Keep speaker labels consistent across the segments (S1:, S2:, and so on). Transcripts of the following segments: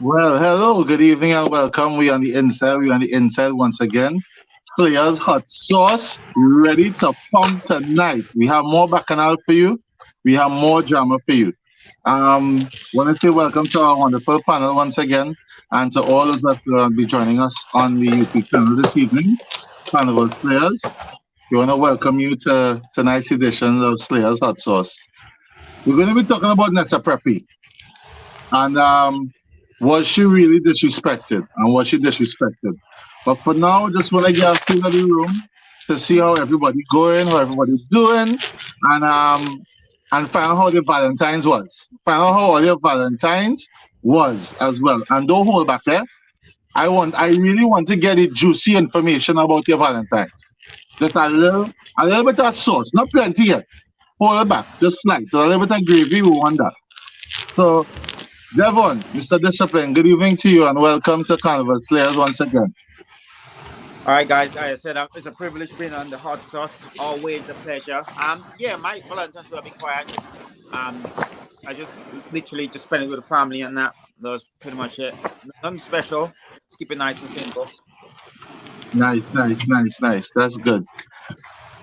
S1: Well, hello, good evening, and welcome. We on the inside. We on the inside once again. Slayer's hot sauce ready to pump tonight. We have more Bacchanal for you. We have more drama for you. Want to say welcome to our wonderful panel once again, and to all of us who will be joining us on the YouTube channel this evening, Carnival Slayers. We want to welcome you to tonight's edition of Slayer's Hot Sauce. We're going to be talking about Nessa Preppy. And was she really disrespected? And was she disrespected? But for now, just want to get a feel of the room to see how everybody going, how everybody's doing, and find out how the Valentines was. Find out how all your Valentines was as well. And don't hold back there. I really want to get the juicy information about your Valentines. Just a little bit of sauce, not plenty yet. Hold it back, just slight. So a little bit of gravy, we want that. So Devon, Mr. Discipline, good evening to you and welcome to Carnival Slayers once again.
S2: All right, guys. Like I said, it's a privilege being on the hot sauce. Always a pleasure. Yeah, my Valentine's will be quiet. I just literally just spent it with the family and that. That was pretty much it. Nothing special. Just keep it nice and simple.
S1: Nice. That's good.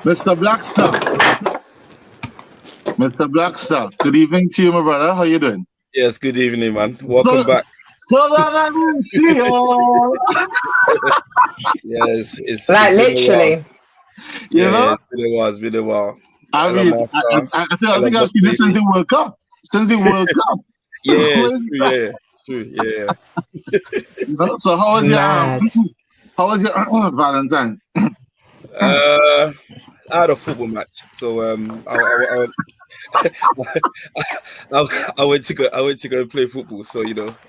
S1: Mr. Blackstar. Mr. Blackstar, good evening to you, my brother. How you doing?
S3: Yes, good evening, man. Welcome back.
S1: So long I didn't see you.
S3: Yes, it's
S4: like literally.
S1: You know?
S3: It's been a while.
S1: I mean, I think I've seen this since the World Cup.
S3: Yeah, true.
S1: You know? So how was your Valentine?
S3: I had a football match, so I went to go and play football. So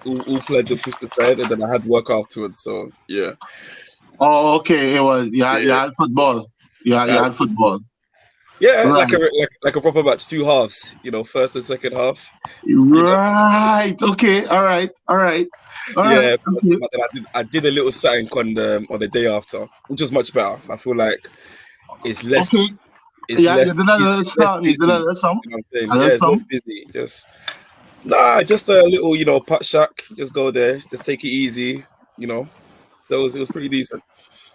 S3: all plans were pushed aside, and then I had work afterwards. So yeah.
S1: Oh, okay. It was you had football. You had football.
S3: Yeah,
S1: right.
S3: like a proper match, 2 halves. First and second half.
S1: Right. Okay. All right.
S3: Yeah, but then I did a little something on the day after, which was much better. I feel like it's less.
S1: Okay.
S3: It's
S1: yeah,
S3: less,
S1: you did a little song. You did a little song.
S3: You know what I'm saying? Yeah, it's less busy. Just a little, putt shack. Just go there. Just take it easy. So it was pretty decent.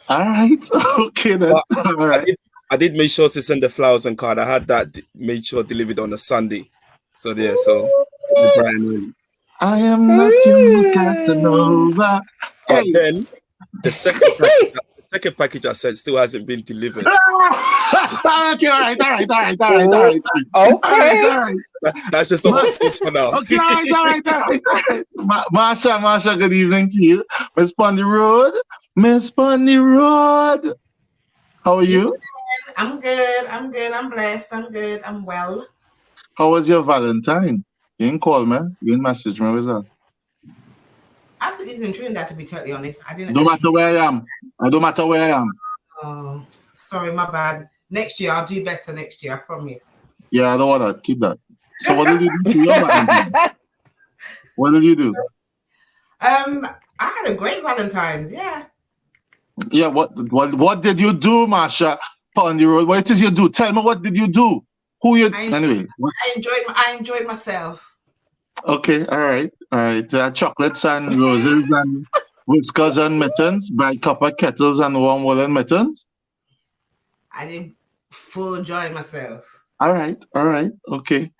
S1: All right. Okay then.
S3: But
S1: all right.
S3: I did make sure to send the flowers and card. I had that made sure delivered on a Sunday. So yeah, so
S1: I am not your Casanova.
S3: But then the second package I sent still hasn't been delivered.
S1: Okay, all right.
S4: Okay.
S1: All right.
S3: That's just the whole sauce for now.
S1: Okay, all right. Marsha, good evening to you. Miss Pondy Road. How are you?
S5: I'm good. I'm blessed. I'm good. I'm well.
S1: How was your Valentine? You didn't call me. You didn't message me. What's that?
S5: I think it's been true that, to be totally honest. I didn't.
S1: No matter where I am.
S5: Oh, sorry, my bad. Next year, I'll do better next year. I promise.
S1: Yeah, I don't want that. Keep that. So what did you do for your Valentine? What did you do?
S5: I had a great Valentine's. Yeah.
S1: Yeah. What did you do, Marsha? On the road. What did you do? Tell me, what did you do? Anyway.
S5: I enjoyed myself.
S1: Okay. All right. Chocolates and roses and whiskers and mittens, bright copper kettles and warm woolen mittens.
S5: I did full enjoy myself.
S1: All right. Okay.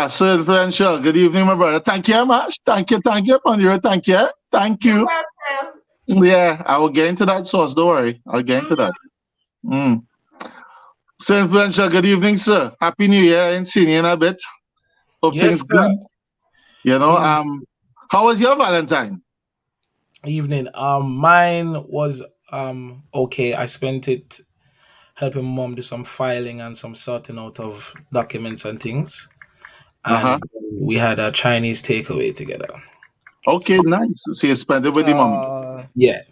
S1: So influential. Good evening, my brother. Thank you very much. Thank you, Pandiro. Thank you.
S5: You're welcome.
S1: Yeah, I will get into that sauce. Don't worry. I'll get into that. So influential. Good evening, sir. Happy New Year. I ain't seen you in a bit. Hope things good. How was your Valentine?
S6: Evening. Mine was okay. I spent it helping mom do some filing and some sorting out of documents and things. And we had a Chinese takeaway together.
S1: Okay, nice. So you spent it with the mom.
S6: Yeah.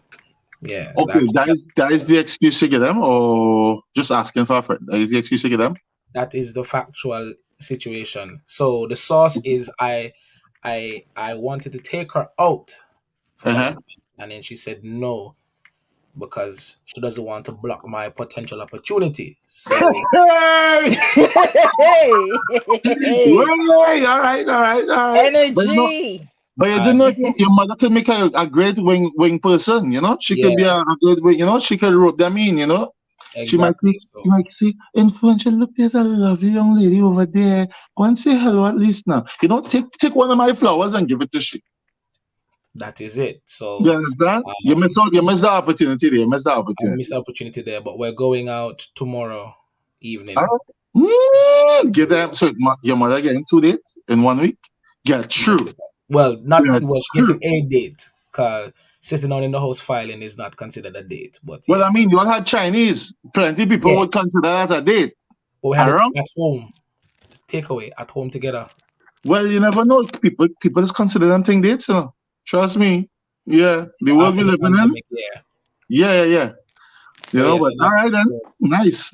S1: Okay, that is the excuse to get them, or just asking for a friend? That is the excuse to get them?
S6: That is the factual situation. So the source is I wanted to take her out, and then she said no because she doesn't want to block my potential opportunity. So
S1: All right.
S4: Energy.
S1: But you do know your mother could make a great wing person, you know? She could be a good wing, you know? She could rope them in, you know?
S6: Exactly.
S1: She might say, influential, look, there's a lovely young lady over there. Go and say hello at least now. You know, take one of my flowers and give it to she.
S6: That is it. So
S1: you understand? You miss the opportunity there. You miss the opportunity.
S6: I missed the opportunity there, but we're going out tomorrow evening.
S1: Get them. So your mother getting 2 dates in 1 week? Get true.
S6: Well, not getting a date, because sitting down in the house filing is not considered a date. But
S1: well, I mean, you all had Chinese. Plenty people would consider that a date.
S6: But we had it at home. Takeaway at home together.
S1: Well, you never know. People just consider them thing dates, you know. Trust me. Yeah. The world we living in. Yeah. You know, but all right then. Nice.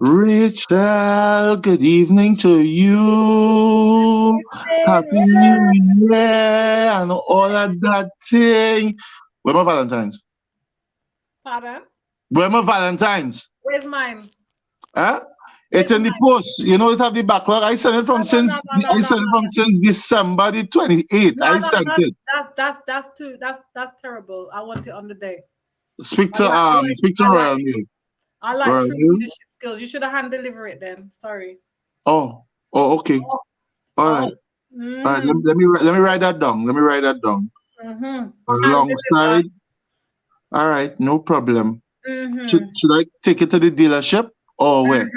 S1: Rachel, good evening to you. Happy New Year and all of that thing. Where my Valentines?
S7: Pardon?
S1: Where my Valentines?
S7: Where's mine?
S1: Huh? It's in the post. You know, it have the backlog. I sent it from since December the 28th. I sent it.
S7: That's terrible. I want it on the day.
S1: Speak to Royal Mail.
S7: I like true leadership skills. You should have hand deliver it then. Sorry.
S1: Oh, okay. All right. All right. Let me write that down. Alongside. All right, no problem. Should I take it to the dealership or where?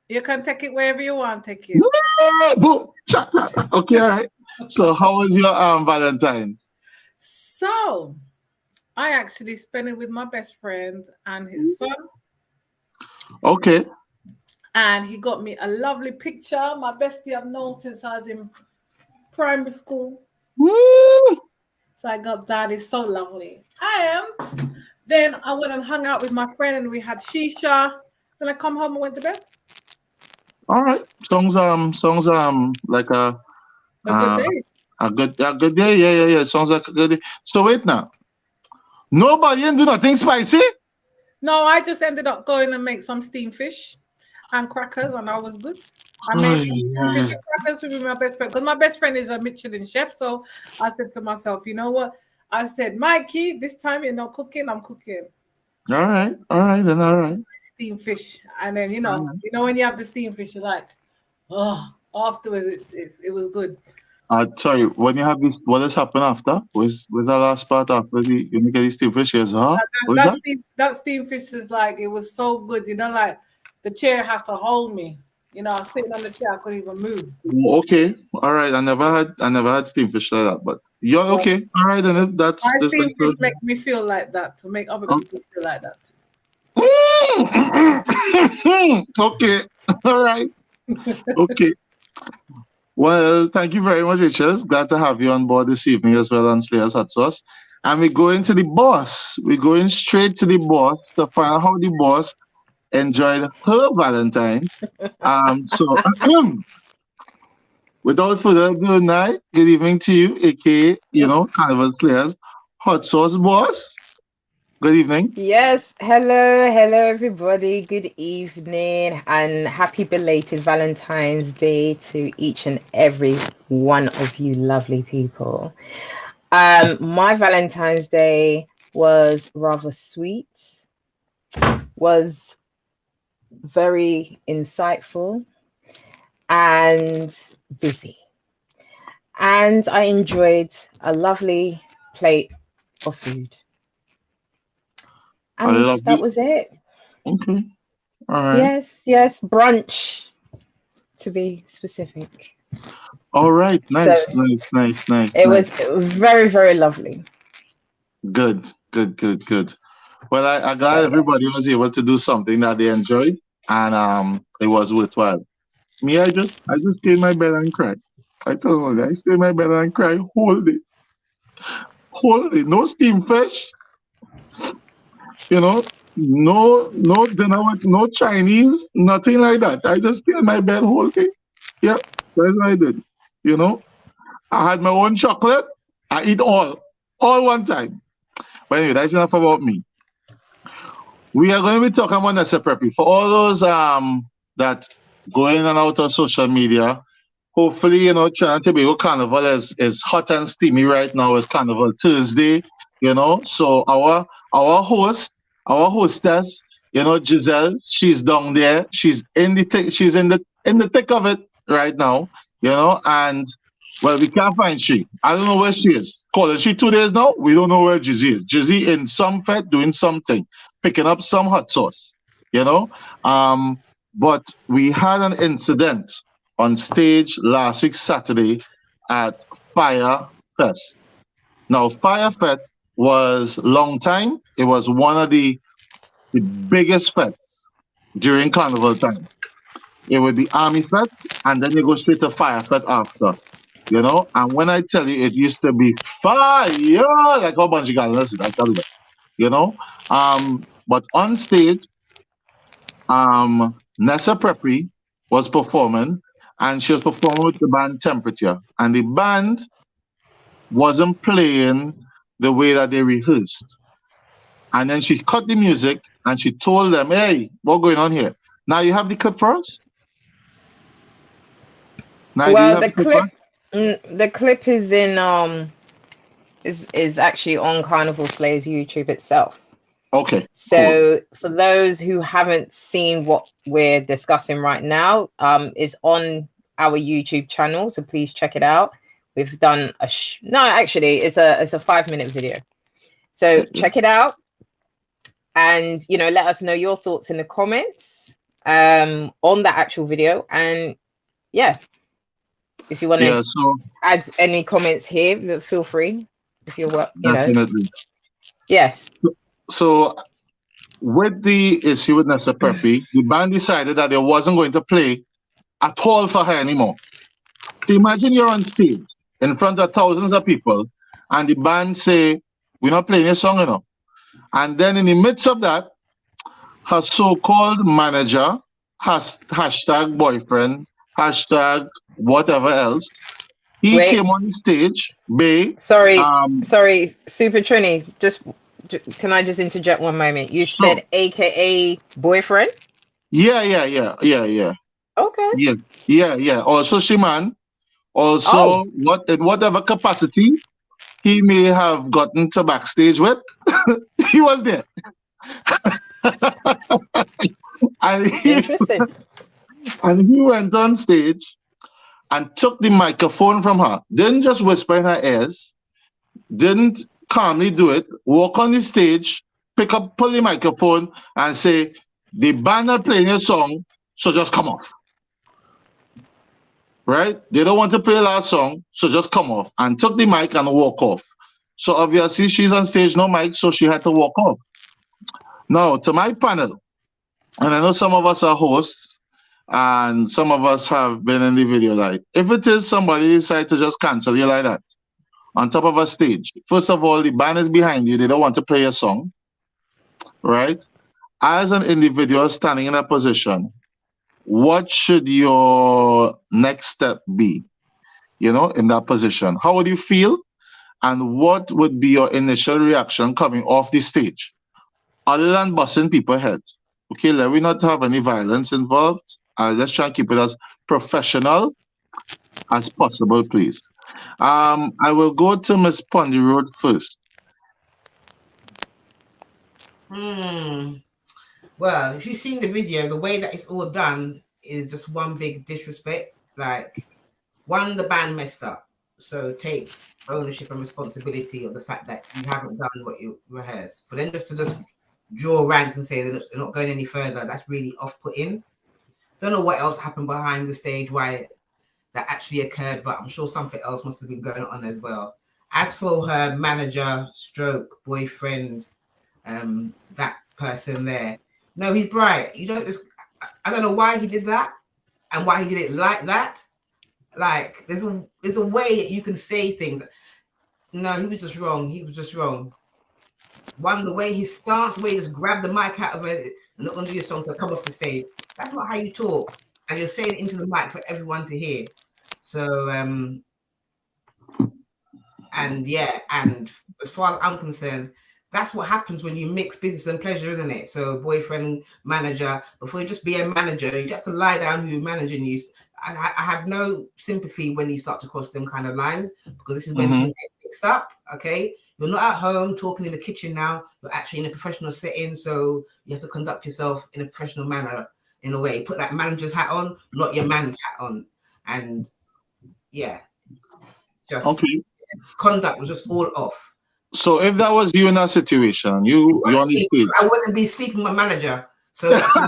S7: You can take it wherever you want. Take it.
S1: Boom. Okay, all right. So, how was your Valentine's?
S7: So, I actually spent it with my best friend and his son.
S1: Okay.
S7: And he got me a lovely picture. My bestie I've known since I was in primary school.
S1: Woo!
S7: So I got that. It's so lovely. And then I went and hung out with my friend and we had shisha. Then I come home and went to bed.
S1: All right. Songs like a
S7: good day.
S1: A good day. Yeah. Sounds like a good day. So wait now. Nobody didn't do nothing spicy?
S7: No, I just ended up going and make some steamed fish and crackers, and I was good. I made some fish and crackers with my best friend because my best friend is a Michelin chef. So I said to myself, you know what? I said, Mikey, this time you're not cooking, I'm cooking.
S1: All right.
S7: Steamed fish, and then you know when you have the steamed fish, you're like, oh, afterwards it was good.
S1: Sorry, when you have this, what has happened after? Was the last part after you get these steamed fishes? Huh?
S7: That steamed fish is like, it was so good, you know, like the chair had to hold me. You know, I was sitting on the chair, I couldn't even move.
S1: Okay, all right. I never had steamed fish like that, but you're okay. All right, then if that's
S7: my steamed fish make me feel like that, to make other people feel like that too.
S1: Okay, all right, okay. Well, thank you very much, Rachel. Glad to have you on board this evening as well on Slayer's Hot Sauce. And we're going to the boss. We're going straight to the boss to find out how the boss enjoyed her Valentine. So, without further ado, night, good evening to you, aka, Carnival Slayer's Hot Sauce boss. Good evening.
S4: Yes. Hello, everybody. Good evening and happy belated Valentine's Day to each and every one of you lovely people. My Valentine's Day was rather sweet, was very insightful and busy. And I enjoyed a lovely plate of food. And that was it.
S1: Okay. All right.
S4: Yes. Brunch, to be specific.
S1: All right. Nice.
S4: It was very, very lovely.
S1: Good. Well, I'm glad everybody was able to do something that they enjoyed, and it was worthwhile. Me, I just stay in my bed and cry. I told you, I stay in my bed and cry whole day. No steamed fish. No dinner with no Chinese, nothing like that. I just stay in my bed whole day. Yep, that's what I did. I had my own chocolate. I eat all one time. But anyway, that's enough about me. We are going to be talking about Nessa Preppy. For all those that go in and out of social media hopefully, you know, Trinidad and Tobago Carnival is hot and steamy right now. It's Carnival Thursday, you know. So our hostess, you know, Giselle, she's down there. She's in the thick of it right now, you know. And well, we can't find she. I don't know where she is. Calling she 2 days now. We don't know where Jizzy is. Jizzy in some fete doing something, picking up some hot sauce, you know. But we had an incident on stage last week Saturday at Fire Fest. Now, Fire Fest was long time. It was one of the biggest fests during Carnival time. It would be Army Fest, and then you go straight to Fire Fest after. You know, and when I tell you, it used to be fire, like a bunch of guys. I tell you that. You know, but on stage, Nessa Preppy was performing, and she was performing with the band Temperature, and the band wasn't playing the way that they rehearsed. And then she cut the music and she told them, "Hey, what's going on here?" Now you have the clip for us. Now
S4: well, the clip is in is actually on Carnival Slayer's YouTube itself.
S1: Okay.
S4: So for those who haven't seen what we're discussing right now, is on our YouTube channel. So please check it out. We've done no, actually, it's a 5-minute video. So check it out, and you know, let us know your thoughts in the comments on that actual video. And yeah, if you want to add any comments here, feel free. If you're
S1: definitely.
S4: know. Yes.
S1: So with the issue with Nessa Preppy, the band decided that they wasn't going to play at all for her anymore. So imagine you're on stage in front of thousands of people, and the band say, "We're not playing your song enough." And then in the midst of that, her so-called manager, hashtag boyfriend, hashtag whatever else, he came on the stage.
S4: Sorry, Super Trini, can I just interject one moment? You said AKA boyfriend?
S1: Yeah.
S4: Okay.
S1: Yeah. Also Shiman. Also, in whatever capacity he may have gotten to backstage with, he was there.
S4: Interesting.
S1: And he went on stage and took the microphone from her. Didn't just whisper in her ears. Didn't calmly do it. Walk on the stage, pull the microphone and say, "The band are playing a song, so just come off." Right? They don't want to play last song, so just come off. And took the mic and walk off. So obviously she's on stage, no mic, so she had to walk off. Now, to my panel, and I know some of us are hosts, and some of us have been in the video light. If it is somebody decide to just cancel you like that, on top of a stage, first of all, the band is behind you. They don't want to play a song, right? As an individual standing in a position, what should your next step be, you know, in that position? How would you feel? And what would be your initial reaction coming off the stage? Other than busting people's heads. Okay, let me not have any violence involved. Let's try and keep it as professional as possible, please. I will go to Miss Ponderoad first.
S5: Well, if you've seen the video, the way that it's all done is just one big disrespect. Like, one, the band messed up. So take ownership and responsibility of the fact that you haven't done what you rehearsed. For them just to draw ranks and say they're not going any further, that's really off-putting. Don't know what else happened behind the stage, why that actually occurred, but I'm sure something else must have been going on as well. As for her manager, stroke, boyfriend, that person there, no, he's bright. You don't just, I don't know why he did that and why he did it like that. Like, there's a way that you can say things. No, he was just wrong. He was just wrong. One, the way he starts, the way he just grabbed the mic out of it, I'm not going to do your song, so come off the stage. That's not how you talk. And you're saying it into the mic for everyone to hear. So, and as far as I'm concerned, that's what happens when you mix business and pleasure, isn't it? So boyfriend, manager, before you just be a manager, you have to lie down who you're managing you. I have no sympathy when you start to cross them kind of lines, because this is when things get mixed up. Okay, you're not at home talking in the kitchen now. You're actually in a professional setting, so you have to conduct yourself in a professional manner. In a way, put that manager's hat on, not your man's hat on, and yeah, just conduct was just all off.
S1: So if that was you in that situation, you on the stage,
S5: I wouldn't be sleeping with my manager. So that's I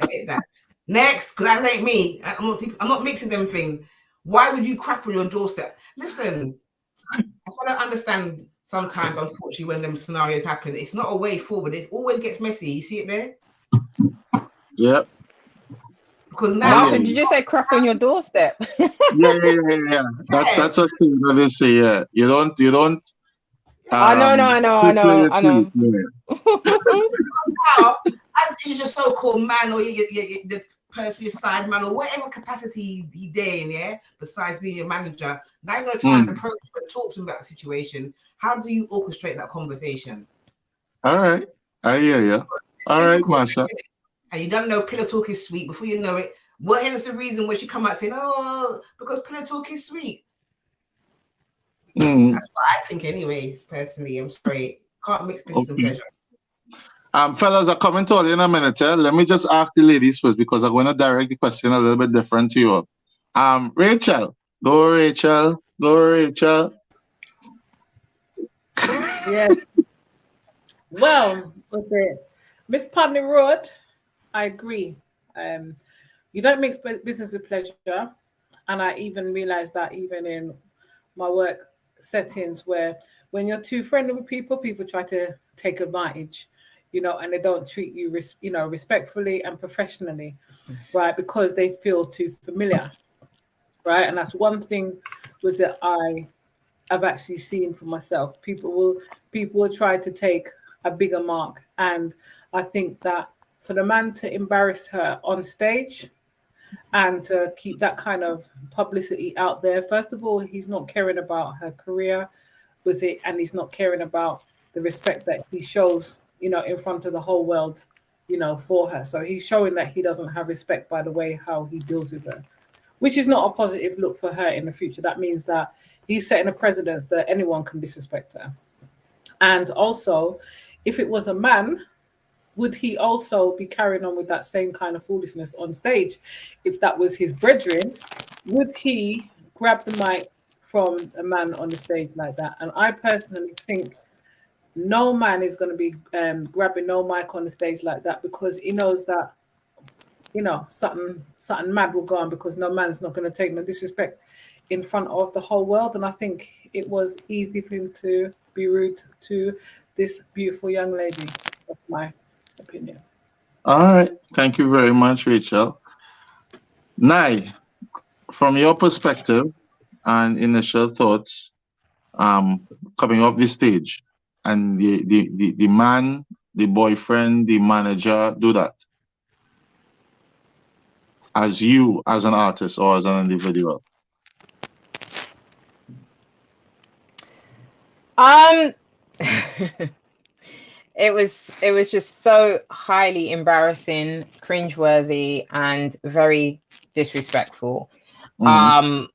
S5: hate that. Next, because that ain't me. I'm not mixing them things. Why would you crap on your doorstep? Listen, that's what I don't understand sometimes, unfortunately, when them scenarios happen. It's not a way forward. It always gets messy. You see it there?
S1: Yeah.
S5: Because now,
S4: Marsha, did you just say crap on your doorstep?
S1: yeah. That's a thing that they say. Yeah, you don't.
S4: I know.
S5: Now, as is your so-called man, or the person, your side man, or whatever capacity he there in, yeah, besides being your manager, now you're going to try and approach and talk to him about the situation. How do you orchestrate that conversation?
S1: All right, I hear you. All right, Marsha.
S5: And you don't know pillow talk is sweet. Before you know it, what is the reason when she come out saying, "Oh, because pillow talk is sweet"? That's what I think, anyway. Personally, I'm sorry, can't mix business and pleasure.
S1: Fellas are coming to you in a minute. Let me just ask the ladies first, because I'm going to direct the question a little bit different to you. Rachel. Go, Rachel.
S7: Yes. Well, what's it? Miss Putney Road, I agree. You don't mix business with pleasure. And I even realized that even in my work settings, where when you're too friendly with people, people try to take advantage, and they don't treat you, respectfully and professionally, right? Because they feel too familiar, right? And that's one thing was that I've actually seen for myself. People will try to take a bigger mark, and I think that for the man to embarrass her on stage and to keep that kind of publicity out there, first of all, he's not caring about her career, and he's not caring about the respect that he shows, in front of the whole world, for her. So he's showing that he doesn't have respect by the way how he deals with her, which is not a positive look for her in the future. That means that he's setting a precedence that anyone can disrespect her. And also, if it was a man, would he also be carrying on with that same kind of foolishness on stage? If that was his brethren, would he grab the mic from a man on the stage like that? And I personally think no man is going to be grabbing no mic on the stage like that, because he knows that, something mad will go on, because no man's not going to take no disrespect in front of the whole world. And I think it was easy for him to be rude to this beautiful young lady. That's my opinion.
S1: All right. Thank you very much, Rachel. Nai, from your perspective and initial thoughts, coming off the stage, and the man, the boyfriend, the manager do that, as you, as an artist or as an individual?
S4: It was just so highly embarrassing, cringeworthy, and very disrespectful. I've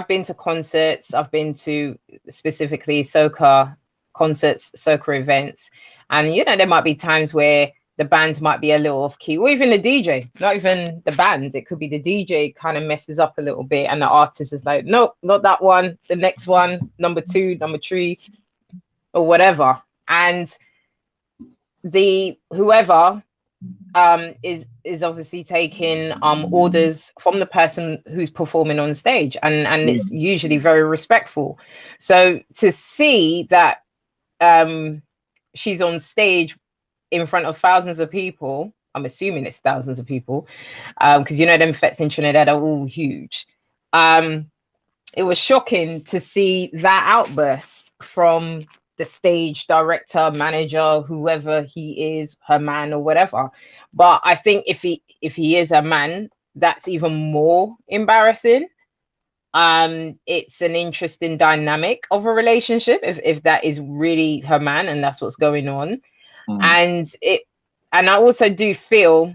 S4: been to concerts. I've been to specifically Soca concerts, Soca events, and there might be times where the band might be a little off key, or even the DJ, not even the band. It could be the DJ kind of messes up a little bit, and the artist is like, nope, not that one. The next one, number 2, number 3, or whatever. And whoever is obviously taking orders from the person who's performing on stage, and it's usually very respectful. So to see that she's on stage in front of thousands of people, I'm assuming it's thousands of people, because them fetes in Trinidad are all huge. It was shocking to see that outburst from the stage director, manager, whoever he is, her man or whatever. But I think if he is a man, that's even more embarrassing. it's an interesting dynamic of a relationship if that is really her man and that's what's going on. And I also do feel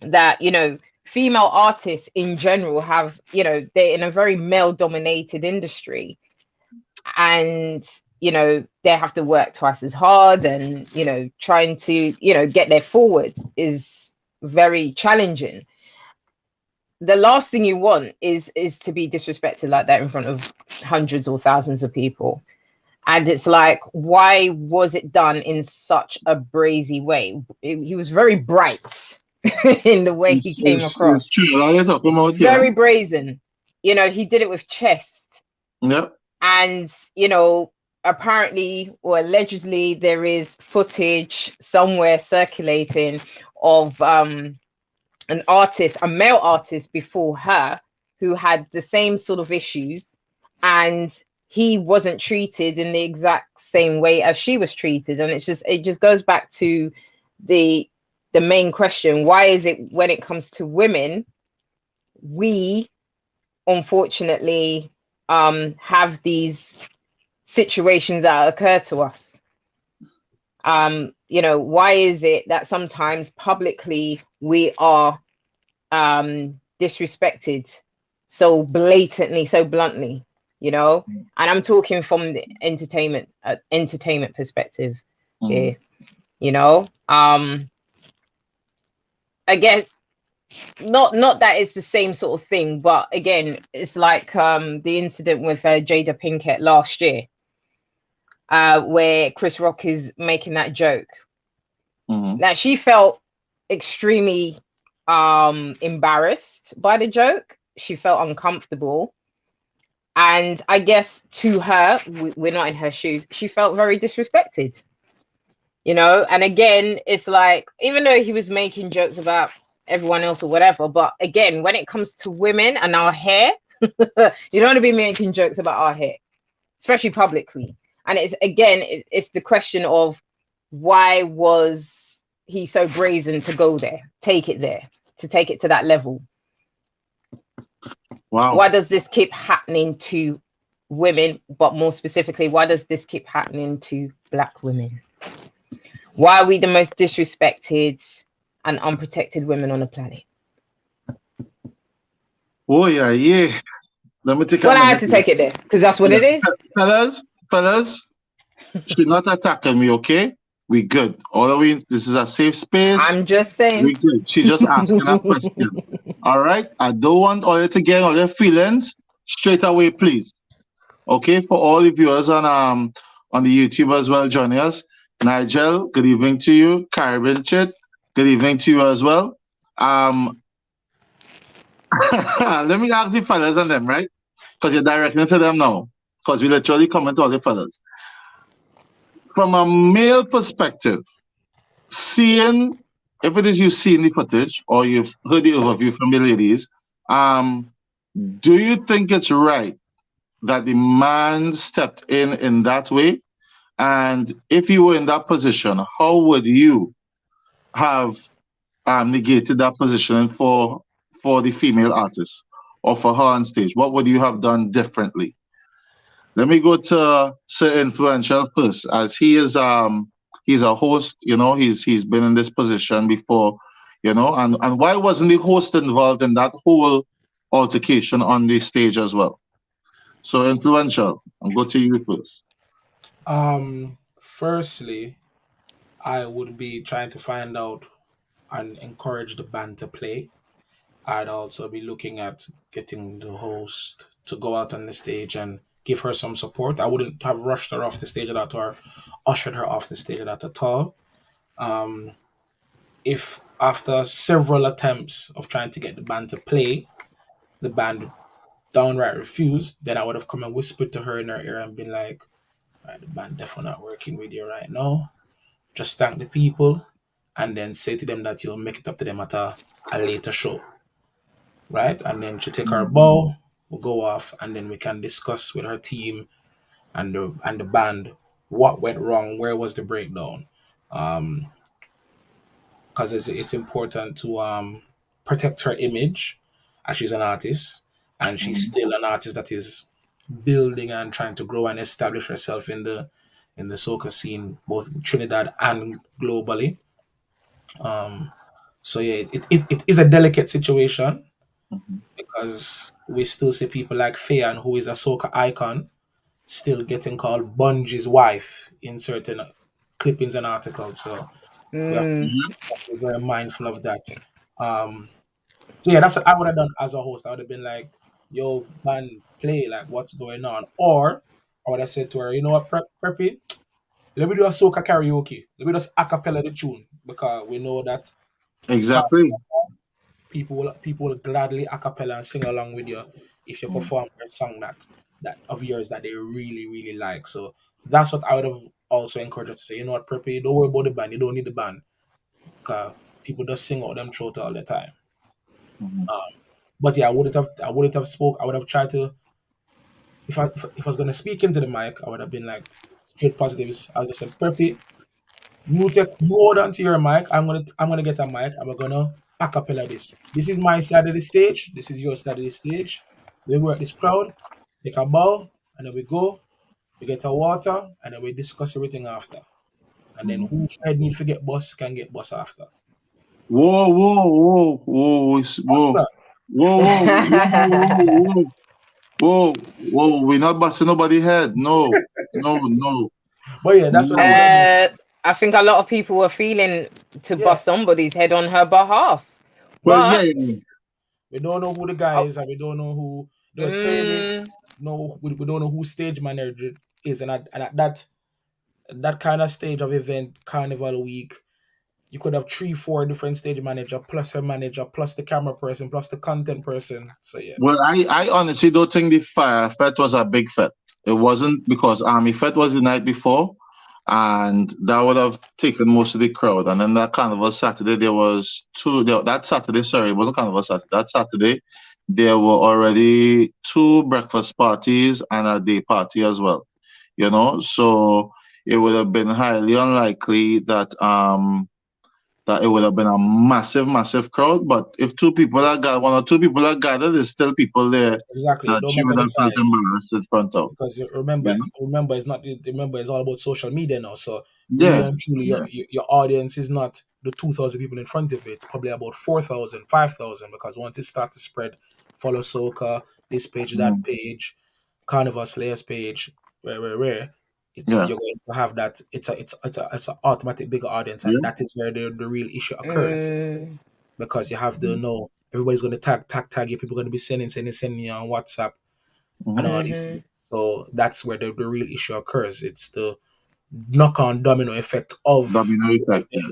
S4: that, you know, female artists in general have, you know, they're in a very male dominated industry, and you know, they have to work twice as hard, and you know, trying to, you know, get there forward is very challenging. The last thing you want is to be disrespected like that in front of hundreds or thousands of people. And it's like, why was it done in such a brazy way? He was very bright in the way he came across.
S1: It's true.
S4: Very brazen. You know, he did it with chest.
S1: Yep.
S4: And, you know, apparently or allegedly there is footage somewhere circulating of an artist, a male artist before her, who had the same sort of issues, and he wasn't treated in the exact same way as she was treated. And it just goes back to the main question: why is it when it comes to women, we unfortunately have these situations that occur to us? You know, why is it that sometimes publicly we are disrespected so blatantly, so bluntly, you know? And I'm talking from the entertainment perspective here, you know? Again, not that it's the same sort of thing, but again, it's like the incident with Jada Pinkett last year, where Chris Rock is making that joke. Now, she felt extremely embarrassed by the joke. She felt uncomfortable. And I guess to her, we're not in her shoes, she felt very disrespected, you know? And again, it's like, even though he was making jokes about everyone else or whatever, but again, when it comes to women and our hair, you don't want to be making jokes about our hair, especially publicly. And it's the question of, why was he so brazen to go there, take it to that level?
S1: Wow.
S4: Why does this keep happening to women, but more specifically, why does this keep happening to Black women? Why are we the most disrespected and unprotected women on the planet?
S1: Oh yeah. Let me take.
S4: Well, I had to take it there because that's what it is.
S1: Fellas, she's not attacking me, okay? We good. All of we, this is a safe space.
S4: I'm just saying.
S1: We good. She just asking a question. All right. I don't want all you to get all your feelings straight away, please. Okay, for all the viewers on the YouTube as well joining us. Nigel, good evening to you. Caribbean Chit, good evening to you as well. Let me ask the fellas and them, right? Because you're directing to them now. Because we literally comment to all the fellas. From a male perspective, seeing, if it is you've seen the footage or you've heard the overview from the ladies, do you think it's right that the man stepped in that way? And if you were in that position, how would you have negated that position for the female artist or for her on stage? What would you have done differently? Let me go to Sir Influential first, as he is he's a host, you know, he's been in this position before, you know, and why wasn't the host involved in that whole altercation on the stage as well? So Influential, I'll go to you first.
S6: Firstly, I would be trying to find out and encourage the band to play. I'd also be looking at getting the host to go out on the stage and give her some support. I wouldn't have rushed her off the stage at or ushered her off the stage at all. If after several attempts of trying to get the band to play, the band downright refused, then I would have come and whispered to her in her ear and been like, right, the band definitely not working with you right now. Just thank the people and then say to them that you'll make it up to them at a later show. Right? And then she'll take her bow, we'll go off, and then we can discuss with her team and the band what went wrong, where was the breakdown. Because it's important to protect her image as she's an artist, and she's still an artist that is building and trying to grow and establish herself in the soca scene, both in Trinidad and globally. So yeah, it is a delicate situation because we still see people like Fayan, who is a soca icon, still getting called Bungy's wife in certain clippings and articles. So we have to be very mindful of that. So yeah, that's what I would have done as a host. I would have been like, yo, band, play, like, what's going on? Or I would have said to her, you know what, Preppy, let me do a soca karaoke. Let me just a cappella the tune, because we know that
S1: Exactly.
S6: people will gladly a cappella and sing along with you if you perform a song that of yours that they really, really like. So that's what I would have also encouraged her to say, you know what, Preppy, don't worry about the band. You don't need the band, because people just sing out them throat all the time. But yeah, I wouldn't have spoke. I would have tried to, if I was gonna speak into the mic, I would have been like straight positives. I'll just say, Preppy, you hold on to your mic. I'm gonna get a mic. I'm gonna acapella this. This is my side of the stage. This is your side of the stage. We work this crowd, take a bow, and then we go. We get a water, and then we discuss everything after. And then who need to get bus can get bus after.
S1: Whoa, whoa, whoa, whoa, whoa. Whoa, we're not busting nobody's head. No.
S6: But yeah, that's what
S4: I think a lot of people were feeling to bust somebody's head on her behalf.
S1: Well,
S4: but
S6: we don't know who the guy is, and we don't know who there's Trini. No, we don't know who stage manager is, and at that kind of stage of event, Carnival week, you could have 3-4 different stage manager, plus her manager, plus the camera person, plus the content person. So yeah.
S1: Well, I honestly don't think the Fire Fete was a big fete. It wasn't, because Army Fete was the night before, and that would have taken most of the crowd. And then that Carnival Saturday, there was that Saturday, sorry, it wasn't Carnival Saturday. That Saturday, there were already 2 breakfast parties and a day party as well. You know, so it would have been highly unlikely that it would have been a massive crowd. But if 1 or 2 people are gathered, there's still people there.
S6: Exactly.
S1: That she would have felt embarrassed in front of.
S6: Because remember, it's all about social media now. So really and truly, your audience is not the 2,000 people in front of it. It's probably about 4,000, 5,000. Because once it starts to spread, follow Soca, this page, that page, Carnival Slayers page, where. You're going to have that. It's an automatic bigger audience, and that is where the real issue occurs, because you have to know everybody's going to tag you. People are going to be sending you on WhatsApp and all these. So that's where the real issue occurs. It's the knock-on domino effect of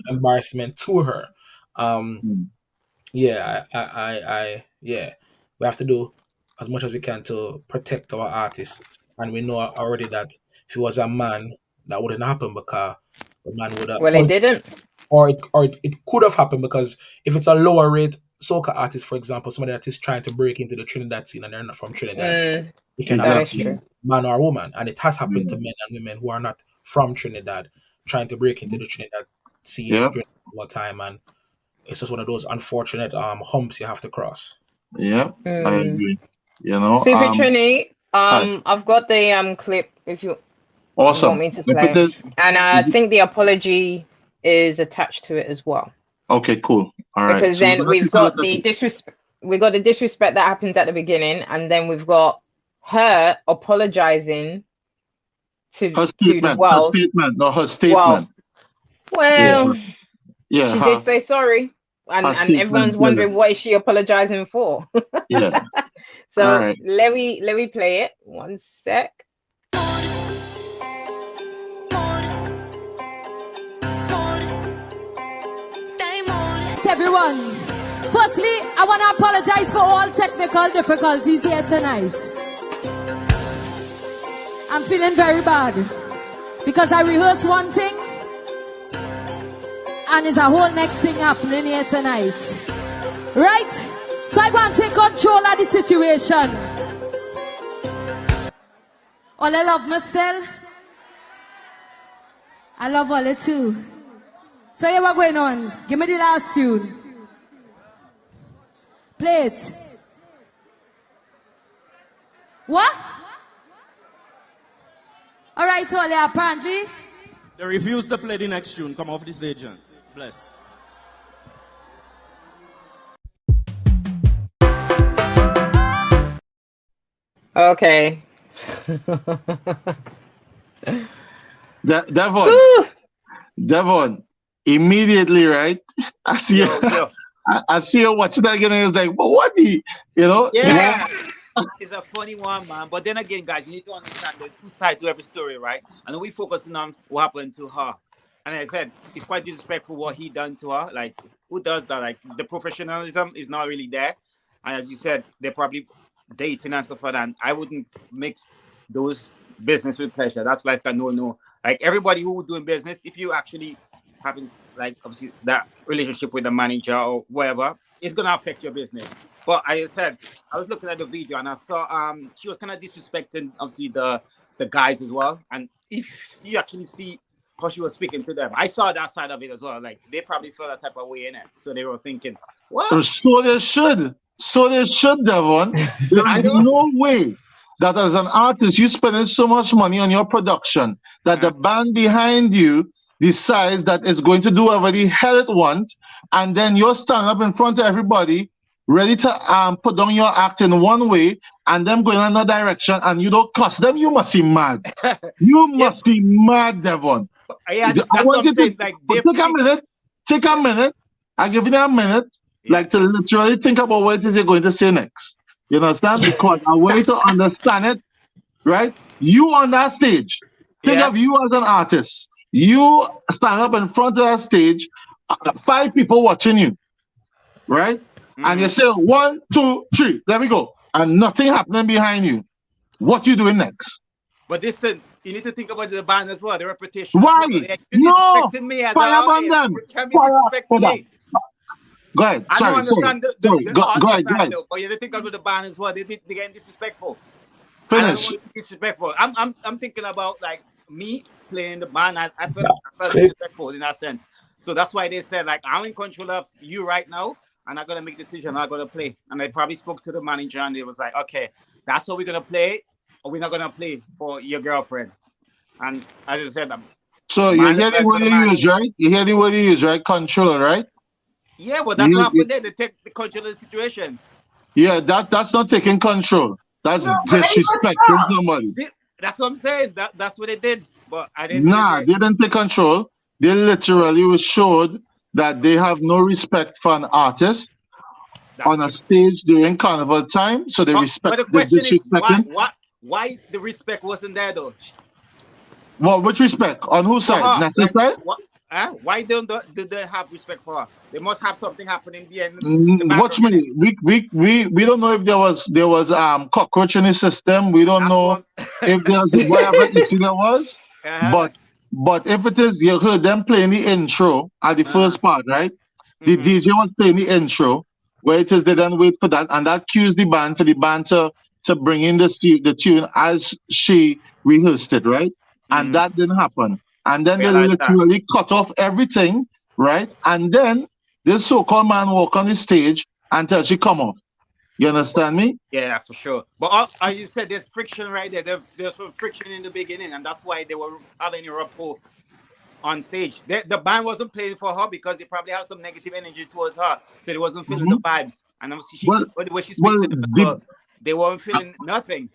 S6: embarrassment to her. Yeah, we have to do as much as we can to protect our artists, and we know already that if it was a man, that wouldn't happen, because the man would have.
S4: Well, it didn't.
S6: Or it could have happened, because if it's a lower rate soca artist, for example, somebody that is trying to break into the Trinidad scene and they're not from Trinidad, it can happen, man or woman, and it has happened to men and women who are not from Trinidad trying to break into the Trinidad scene during all time, and it's just one of those unfortunate humps you have to cross.
S1: Yeah, I agree. You know,
S4: Super Trini, I've got the clip if you want me to play, and I think the apology is attached to it as well.
S1: Okay, cool. All right.
S4: Because then we've got the disrespect. We got the disrespect that happens at the beginning, and then we've got her apologizing to the world.
S1: Her statement.
S4: Well, she did say sorry, and everyone's wondering what is she apologizing for. So let me play it. 1 sec.
S8: Everyone, firstly, I want to apologize for all technical difficulties here tonight. I'm feeling very bad because I rehearsed one thing and there's a whole next thing happening here tonight. Right? So I want to take control of the situation. All I love me still. I love all it too. So here what's going on. Give me the last tune. Play it. What? All right, Ole, apparently.
S9: They refuse to play the next tune. Come off the stage, John. Bless.
S4: Okay.
S1: Devon, immediately, right? I see
S2: Yo.
S1: I see her watching that again, and it's like, but what the, you know?
S2: Yeah. It's a funny one, man. But then again, guys, you need to understand there's two sides to every story, right? And we focusing on what happened to her. And as I said, it's quite disrespectful what he done to her. Like, who does that? Like, the professionalism is not really there. And as you said, they're probably dating and stuff like that. And I wouldn't mix those business with pleasure. That's like a no. Like, everybody who doing business, if you actually having, like, obviously that relationship with the manager or whatever, it's going to affect your business. But I said, I was looking at the video and I saw she was kind of disrespecting, obviously, the guys as well. And if you actually see how she was speaking to them, I saw that side of it as well. Like, they probably felt that type of way in it. So they were thinking, what?
S1: So they should, Devon. There's no way that as an artist, you're spending so much money on your production that the band behind you decides that it's going to do whatever the hell it wants, and then you're standing up in front of everybody, ready to put down your act in one way, and them going in another direction, and you don't cuss them. You must be mad. You must be mad, Devon.
S2: Yeah, that's what I'm saying. Like,
S1: take a minute. I'll give you a minute, like, to literally think about what it is you're going to say next. You understand? Because a way to understand it, right? You on that stage. Think of you as an artist. You stand up in front of that stage, 5 people watching you, right? And you say 1, 2, 3, there we go, and nothing happening behind you. What you doing next?
S2: But listen, you need to think about the band as well, the reputation.
S1: Why?
S2: No, me as
S1: fire on them.
S2: Me.
S1: Go ahead.
S2: I don't understand the
S1: artist side,
S2: though, but you need to think about the band as well. They're getting disrespectful.
S1: Finish.
S2: I don't want to be disrespectful. I'm thinking about, like, me playing the band. I felt disrespectful in that sense. So that's why they said, like, I'm in control of you right now. I'm not going to make a decision. I'm not going to play. And I probably spoke to the manager and it was like, okay, that's how we're going to play, or we're not going to play for your girlfriend. And as I said,
S1: so you hear the word you use, right? You hear the word you use, right? Control, right?
S2: Yeah, but that's what happened there. They take the control of the situation.
S1: Yeah, that's not taking control. That's disrespecting somebody.
S2: That's what I'm saying. That's what they did. But I didn't.
S1: Nah, they didn't take control. They literally showed that they have no respect for an artist on a stage during carnival time. So they respect.
S2: But the question is, why the respect wasn't there though?
S1: Well, which respect? On whose side? Nessa's side?
S2: Why do they have respect for her? They must have something happening there.
S1: Watch me. We don't know if there was cockroach in the system. We don't know if there's whatever issue there was. But if it is, you heard them playing the intro at the first part, right? The DJ was playing the intro, where it is they then wait for that, and that cues the band for the band to bring in the tune as she rehearsed it, right? And that didn't happen. And then they literally cut off everything, right? And then this so-called man walk on the stage until she come off. You understand me?
S2: Yeah, for sure. But as you said, there's friction right there. There's some friction in the beginning, and that's why they were having a rapport on stage. The band wasn't playing for her because they probably have some negative energy towards her, so they wasn't feeling the vibes. And when she spoke to the girl, they weren't feeling nothing.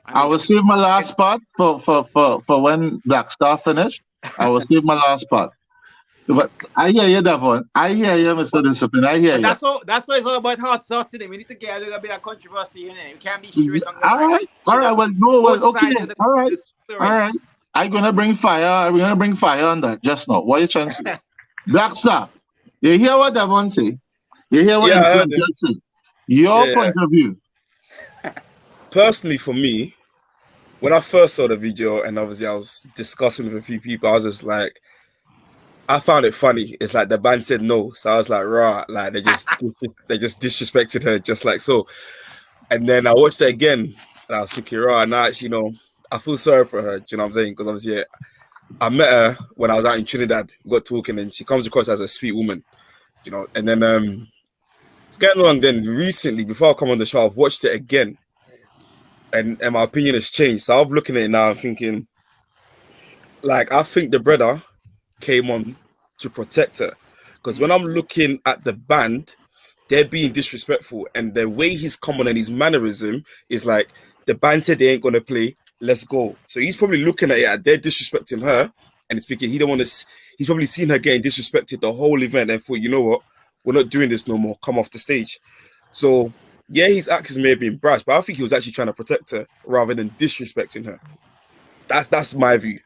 S1: I will save my last part for when Black Star finished. I will save my last part. But I hear you, Devon. I hear you, Mr. Discipline. I hear you.
S2: That's why it's all about hot sauce in it. We need to get a little bit of controversy in it. You can't be straight on the
S1: All right. Well, no. Okay. All right. I'm gonna bring fire. We're gonna bring fire on that. Just now. What are you trying to say? Black Star. You hear what Devon say? You hear what you say? Your point of view.
S3: Personally, for me, when I first saw the video, and obviously I was discussing with a few people, I was just like, I found it funny. It's like the band said no, so I was like, rah, like they just disrespected her just like so. And then I watched it again, and I was thinking, rah, now actually, I feel sorry for her. Do you know what I'm saying? Because obviously, I met her when I was out in Trinidad. We got talking, and she comes across as a sweet woman, And then it's getting on. Then recently, before I come on the show, I've watched it again. and my opinion has changed. So I'm looking at it now and thinking, like, I think the brother came on to protect her. Because when I'm looking at the band, they're being disrespectful. And the way he's come on and his mannerism is like, the band said they ain't going to play, let's go. So he's probably looking at it, they're disrespecting her. And he's thinking, he's probably seen her getting disrespected the whole event and thought, you know what, we're not doing this no more, come off the stage. So, yeah, his actions may have been brash, but I think he was actually trying to protect her rather than disrespecting her. That's my view.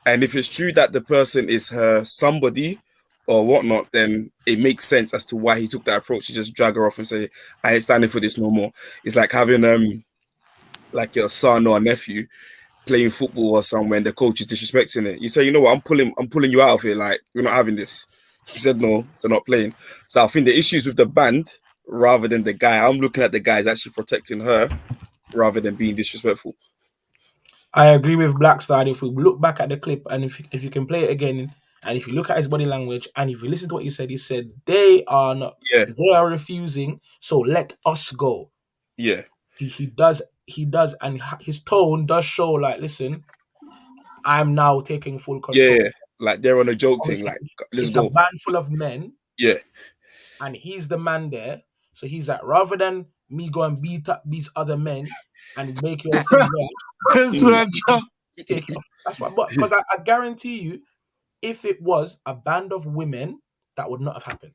S3: And if it's true that the person is her somebody or whatnot, then it makes sense as to why he took that approach to just drag her off and say, I ain't standing for this no more. It's like having like your son or nephew playing football or somewhere and the coach is disrespecting it. You say, you know what, I'm pulling you out of here, like, we're not having this. He said no, they're not playing. So I think the issues with the band rather than the guy, I'm looking at the guy is actually protecting her rather than being disrespectful.
S6: I agree with Blackstar. If we look back at the clip and if you can play it again, and if you look at his body language and if you listen to what he said they are not, they are refusing, so let us go.
S3: Yeah.
S6: He does, and his tone does show like, listen, I'm now taking full control.
S3: Yeah, like they're on a joke thing, like, let's go.
S6: It's a band full of men.
S3: Yeah.
S6: And he's the man there. So he's like, rather than me go and beat up these other men and make your thing work, you take it off. That's what, because I guarantee you, if it was a band of women, that would not have happened.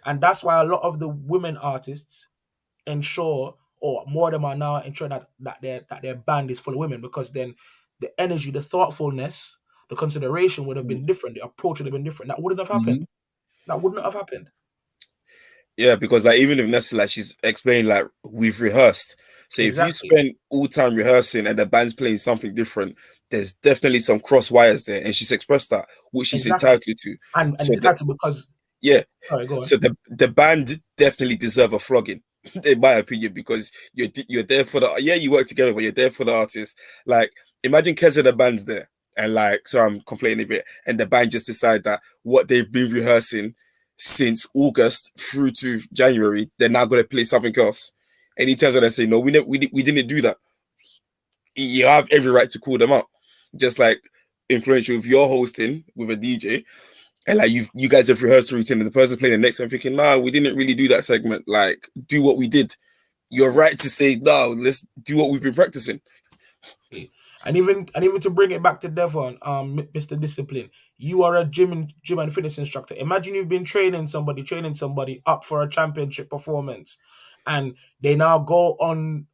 S6: And that's why a lot of the women artists ensure, or more of them are now ensuring that their band is full of women, because then the energy, the thoughtfulness, the consideration would have been different. The approach would have been different. That wouldn't have happened. That would not have happened.
S3: Yeah, because like even if Nessa, like she's explaining, like we've rehearsed. So if you spend all time rehearsing and the band's playing something different, there's definitely some cross wires there, and she's expressed that, which she's entitled to.
S6: And
S3: so
S6: because
S3: sorry, go on. So the band definitely deserve a flogging, in my opinion, because you're there for you work together, but you're there for the artist. Like imagine Kez and the band's there, and like, so I'm complaining a bit, and the band just decide that what they've been rehearsing since August through to January, they're now going to play something else. And he turns around and say, no, we didn't do that. You have every right to call them out. Just like influential, if you're hosting with a DJ and like you guys have rehearsed a routine and the person playing the next time thinking, nah, we didn't really do that segment. Like, do what we did. You're right to say, no, let's do what we've been practicing.
S6: And even to bring it back to Devon, Mr. Discipline, you are a gym and fitness instructor. Imagine you've been training somebody up for a championship performance, and they now go on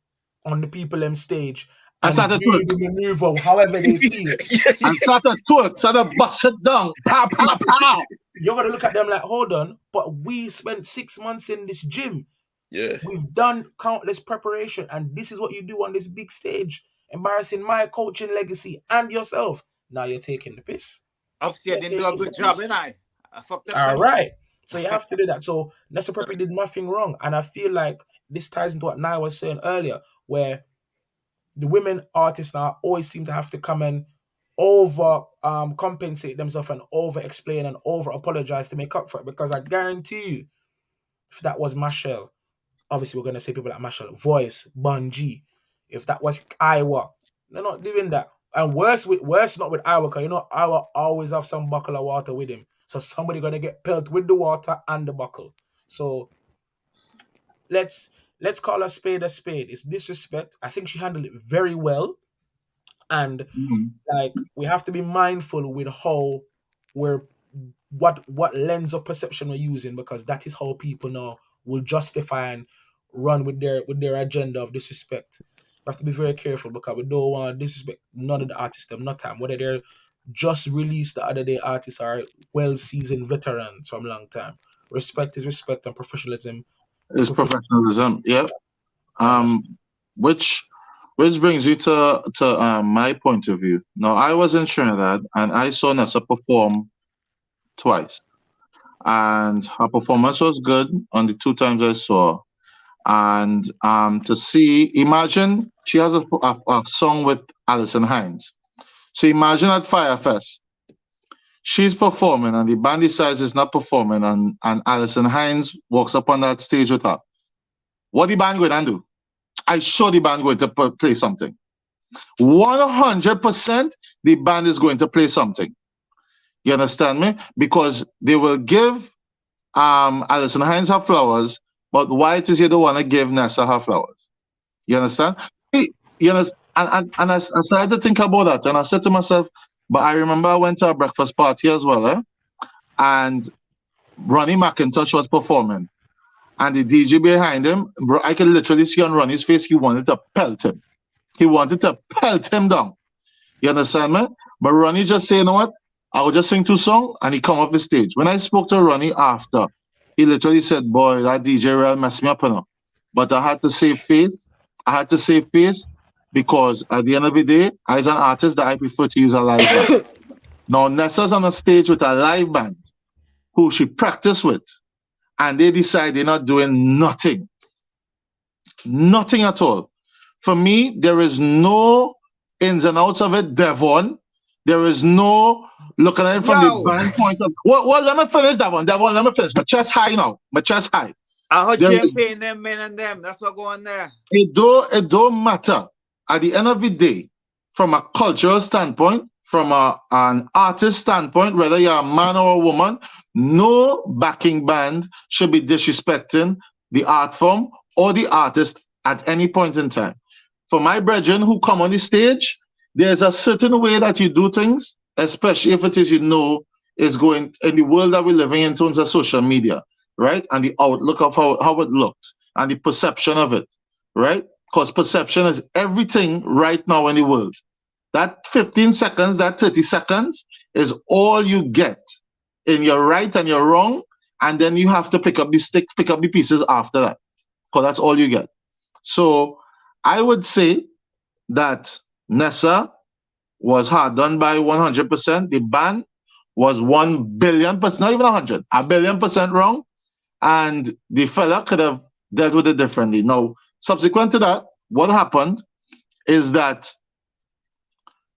S6: the people on stage and do the maneuver however they feel.
S1: And start to twerk, start to bust it down. Pow, pow, pow.
S6: You're gonna look at them like, hold on, but we spent 6 months in this gym.
S3: Yeah,
S6: we've done countless preparation, and this is what you do on this big stage, embarrassing my coaching legacy and yourself. Now you're taking the piss.
S2: Obviously, I didn't do a good job, didn't I? I fucked up.
S6: All right. So you have to do that. So Nessa Preppy did nothing wrong. And I feel like this ties into what Naya was saying earlier, where the women artists now always seem to have to come and over compensate themselves and over explain and over apologize to make up for it. Because I guarantee you, if that was Machel, obviously we're going to say people like Machel, Voice, Bungie. If that was Iowa, they're not doing that. And worse not with Iowa, because you know Iowa always have some buckle of water with him. So somebody gonna get pelted with the water and the buckle. So let's call a spade a spade. It's disrespect. I think she handled it very well. And like, we have to be mindful with how what lens of perception we're using, because that is how people now will justify and run with their agenda of disrespect. We have to be very careful, because we don't want to disrespect none of the artists, them not time. Whether they're just released the other day artists are well-seasoned veterans from a long time. Respect is respect, and professionalism
S1: is professionalism. Yep. Which brings you to my point of view. Now, I was in Trinidad and I saw Nessa perform twice, and her performance was good on the 2 times I saw. And to see, imagine she has a song with Alison Hines. So imagine at Firefest, she's performing and the band decides is not performing, and Alison Hines walks up on that stage with her. What the band going to do? I sure the band going to play something. 100% the band is going to play something. You understand me? Because they will give Alison Hines her flowers, but why it is you don't want to give Nessa her flowers? You understand? You understand? And I started to think about that, and I said to myself, but I remember I went to a breakfast party as well, and Ronnie McIntosh was performing, and the DJ behind him, bro, I could literally see on Ronnie's face, he wanted to pelt him. He wanted to pelt him down. You understand me? But Ronnie just said, you know what? I will just sing 2 songs, and he come off the stage. When I spoke to Ronnie after, he literally said, boy, that DJ really messed me up enough. But I had to save face. I had to save face because at the end of the day, as an artist, that I prefer to use a live band. Now, Nessa's on a stage with a live band who she practiced with, and they decide they're not doing nothing. Nothing at all. For me, there is no ins and outs of it, Devon. There is no looking at it from the band point of well, let me finish that one. Devon, let me finish. My chest high now. My chest high.
S2: I heard champagne them men and them. That's what going there.
S1: It don't matter. At the end of the day, from a cultural standpoint, from an artist standpoint, whether you're a man or a woman, no backing band should be disrespecting the art form or the artist at any point in time. For my brethren who come on the stage, there's a certain way that you do things, especially if it is, is going in the world that we're living in terms of social media, right? And the outlook of how it looked and the perception of it, right? Because perception is everything right now in the world. That 15 seconds, that 30 seconds is all you get in your right and your wrong, and then you have to pick up the sticks, pick up the pieces after that, because that's all you get. So I would say that Nessa was hard done by 100%. The band was 1 billion%, not even 100, 1 billion% wrong, and the fella could have dealt with it differently. Now, subsequent to that, what happened is that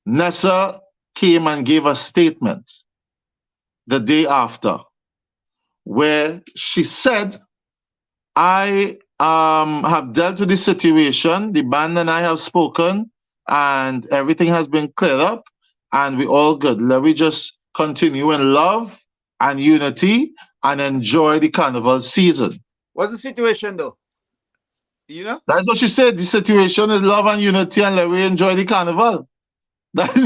S1: Nessa came and gave a statement the day after where she said, I have dealt with the situation, the band and I have spoken, and everything has been cleared up, and we're all good. Let me just continue in love and unity and enjoy the carnival season.
S2: What's the situation though? You know?
S1: That's what she said. The situation is love and unity, and let me enjoy the carnival. That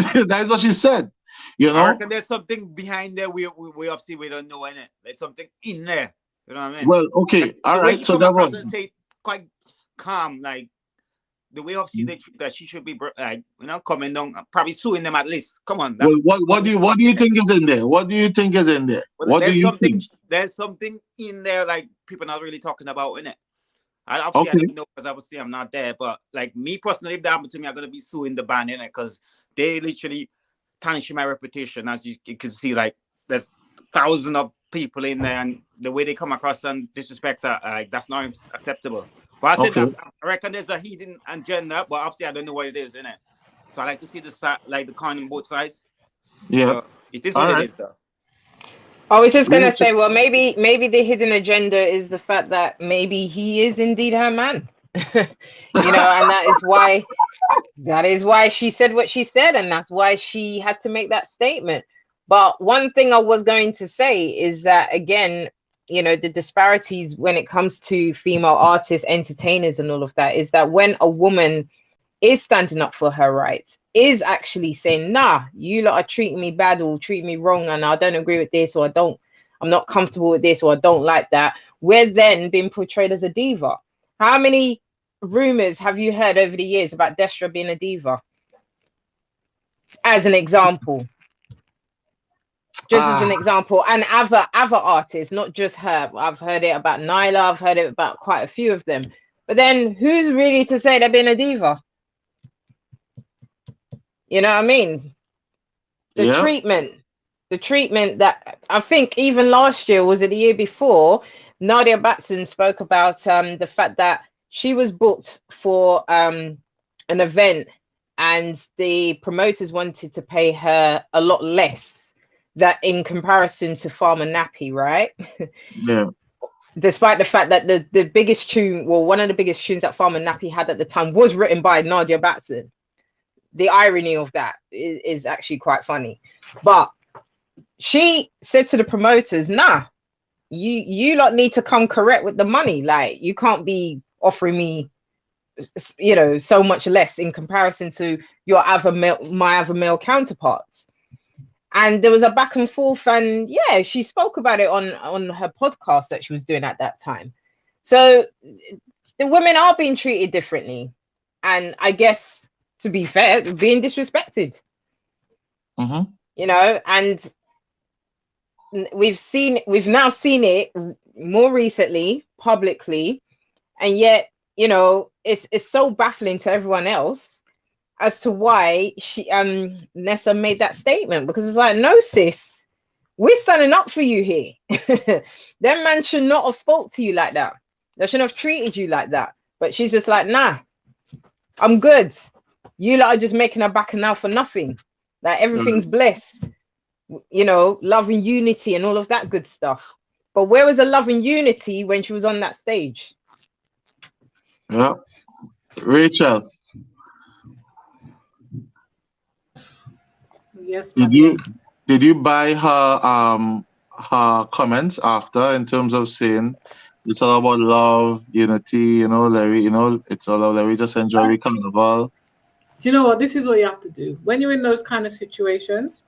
S1: is what she said. You know?
S2: I reckon there's something behind there we obviously we don't know, innit? There's something in there. You know what I mean?
S1: Well, okay, like, all right. So that was
S2: say quite calm, like the way obviously that she should be, like, coming down, probably suing them at least. Come on.
S1: Well, what do you think is in there? What do you think is in there?
S2: Well,
S1: what do you think?
S2: There's something in there like people not really talking about, innit? I don't know because obviously I'm not there, but like me personally, if that happened to me, I'm gonna be suing the band, innit? Because they literally tarnishing my reputation, as you can see. Like there's thousands of people in there, and the way they come across and disrespect that, that's not acceptable. But I said that I reckon there's a hidden agenda, but obviously I don't know what it is, innit? So I like to see the side, like the coin on both sides.
S1: Yeah,
S2: so it is what it is, though.
S4: I was just gonna say, well, maybe the hidden agenda is the fact that maybe he is indeed her man, and that is why she said what she said, and that's why she had to make that statement. But one thing I was going to say is that, again, the disparities when it comes to female artists, entertainers, and all of that is that when a woman is standing up for her rights, is actually saying, nah, you lot are treating me bad or treating me wrong, and I don't agree with this, or I'm not comfortable with this, or I don't like that, we're then being portrayed as a diva. How many rumors have you heard over the years about Destra being a diva? As an example. Just as an example, and other artists, not just her. I've heard it about Nyla, I've heard it about quite a few of them. But then who's really to say they're being a diva? You know what I mean? The treatment that I think even last year, was it the year before, Nadia Batson spoke about the fact that she was booked for an event and the promoters wanted to pay her a lot less, that in comparison to Farmer Nappy, right?
S1: Yeah.
S4: despite the fact that the biggest tune, well, one of the biggest tunes that Farmer Nappy had at the time was written by Nadia Batson. The irony of that is actually quite funny. But she said to the promoters, nah, you lot need to come correct with the money. Like, you can't be offering me, you know, so much less in comparison to your my other male counterparts. And there was a back and forth, and yeah, she spoke about it on her podcast that she was doing at that time. So the women are being treated differently, and I guess, to be fair, being disrespected.
S1: Mm-hmm.
S4: You know, and we've now seen it more recently publicly, and yet, you know, it's so baffling to everyone else as to why Nessa made that statement, because it's like, no, sis, we're standing up for you here. Them man should not have spoke to you like that. They shouldn't have treated you like that. But she's just like, nah, I'm good. You lot are just making a Bacchanal for nothing. Like, everything's blessed, you know, love and unity and all of that good stuff. But where was the love and unity when she was on that stage?
S1: Yeah. Rachel.
S7: Yes,
S1: did you buy her comments after, in terms of saying it's all about love, unity, you know, Larry, you know, it's all about Larry, just enjoy Carnival.
S7: Do you know what? This is what you have to do when you're in those kind of situations.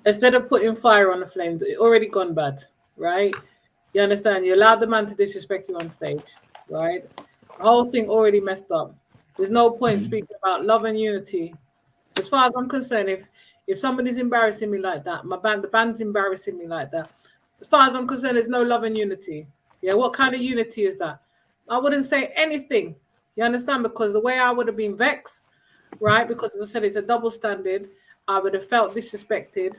S7: Instead of putting fire on the flames, it already gone bad, right? You understand? You allowed the man to disrespect you on stage, right? The whole thing already messed up. There's no point speaking about love and unity. As far as I'm concerned, if somebody's embarrassing me like that, the band's embarrassing me like that, as far as I'm concerned, there's no love and unity. Yeah, what kind of unity is that? I wouldn't say anything. You understand? Because the way I would have been vexed, right? Because, as I said, it's a double standard. I would have felt disrespected,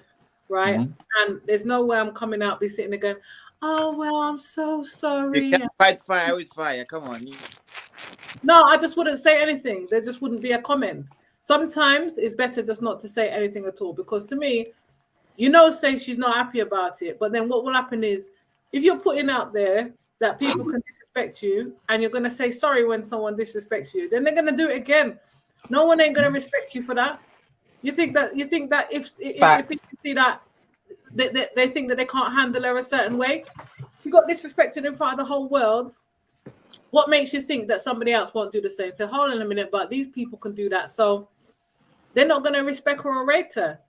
S7: right? And there's no way I'm coming out, be sitting there going, oh, well, I'm so sorry.
S2: You can't fight fire with fire. Come on.
S7: No, I just wouldn't say anything. There just wouldn't be a comment. Sometimes it's better just not to say anything at all, because to me, you know, say she's not happy about it. But then what will happen is, if you're putting out there that people can disrespect you and you're going to say sorry when someone disrespects you, then they're going to do it again. No one ain't going to respect you for that. You think that if people see that they think that they can't handle her a certain way, if you got disrespected in front of the whole world, what makes you think that somebody else won't do the same? So hold on a minute, but these people can do that. So they're not going to respect her or rate her.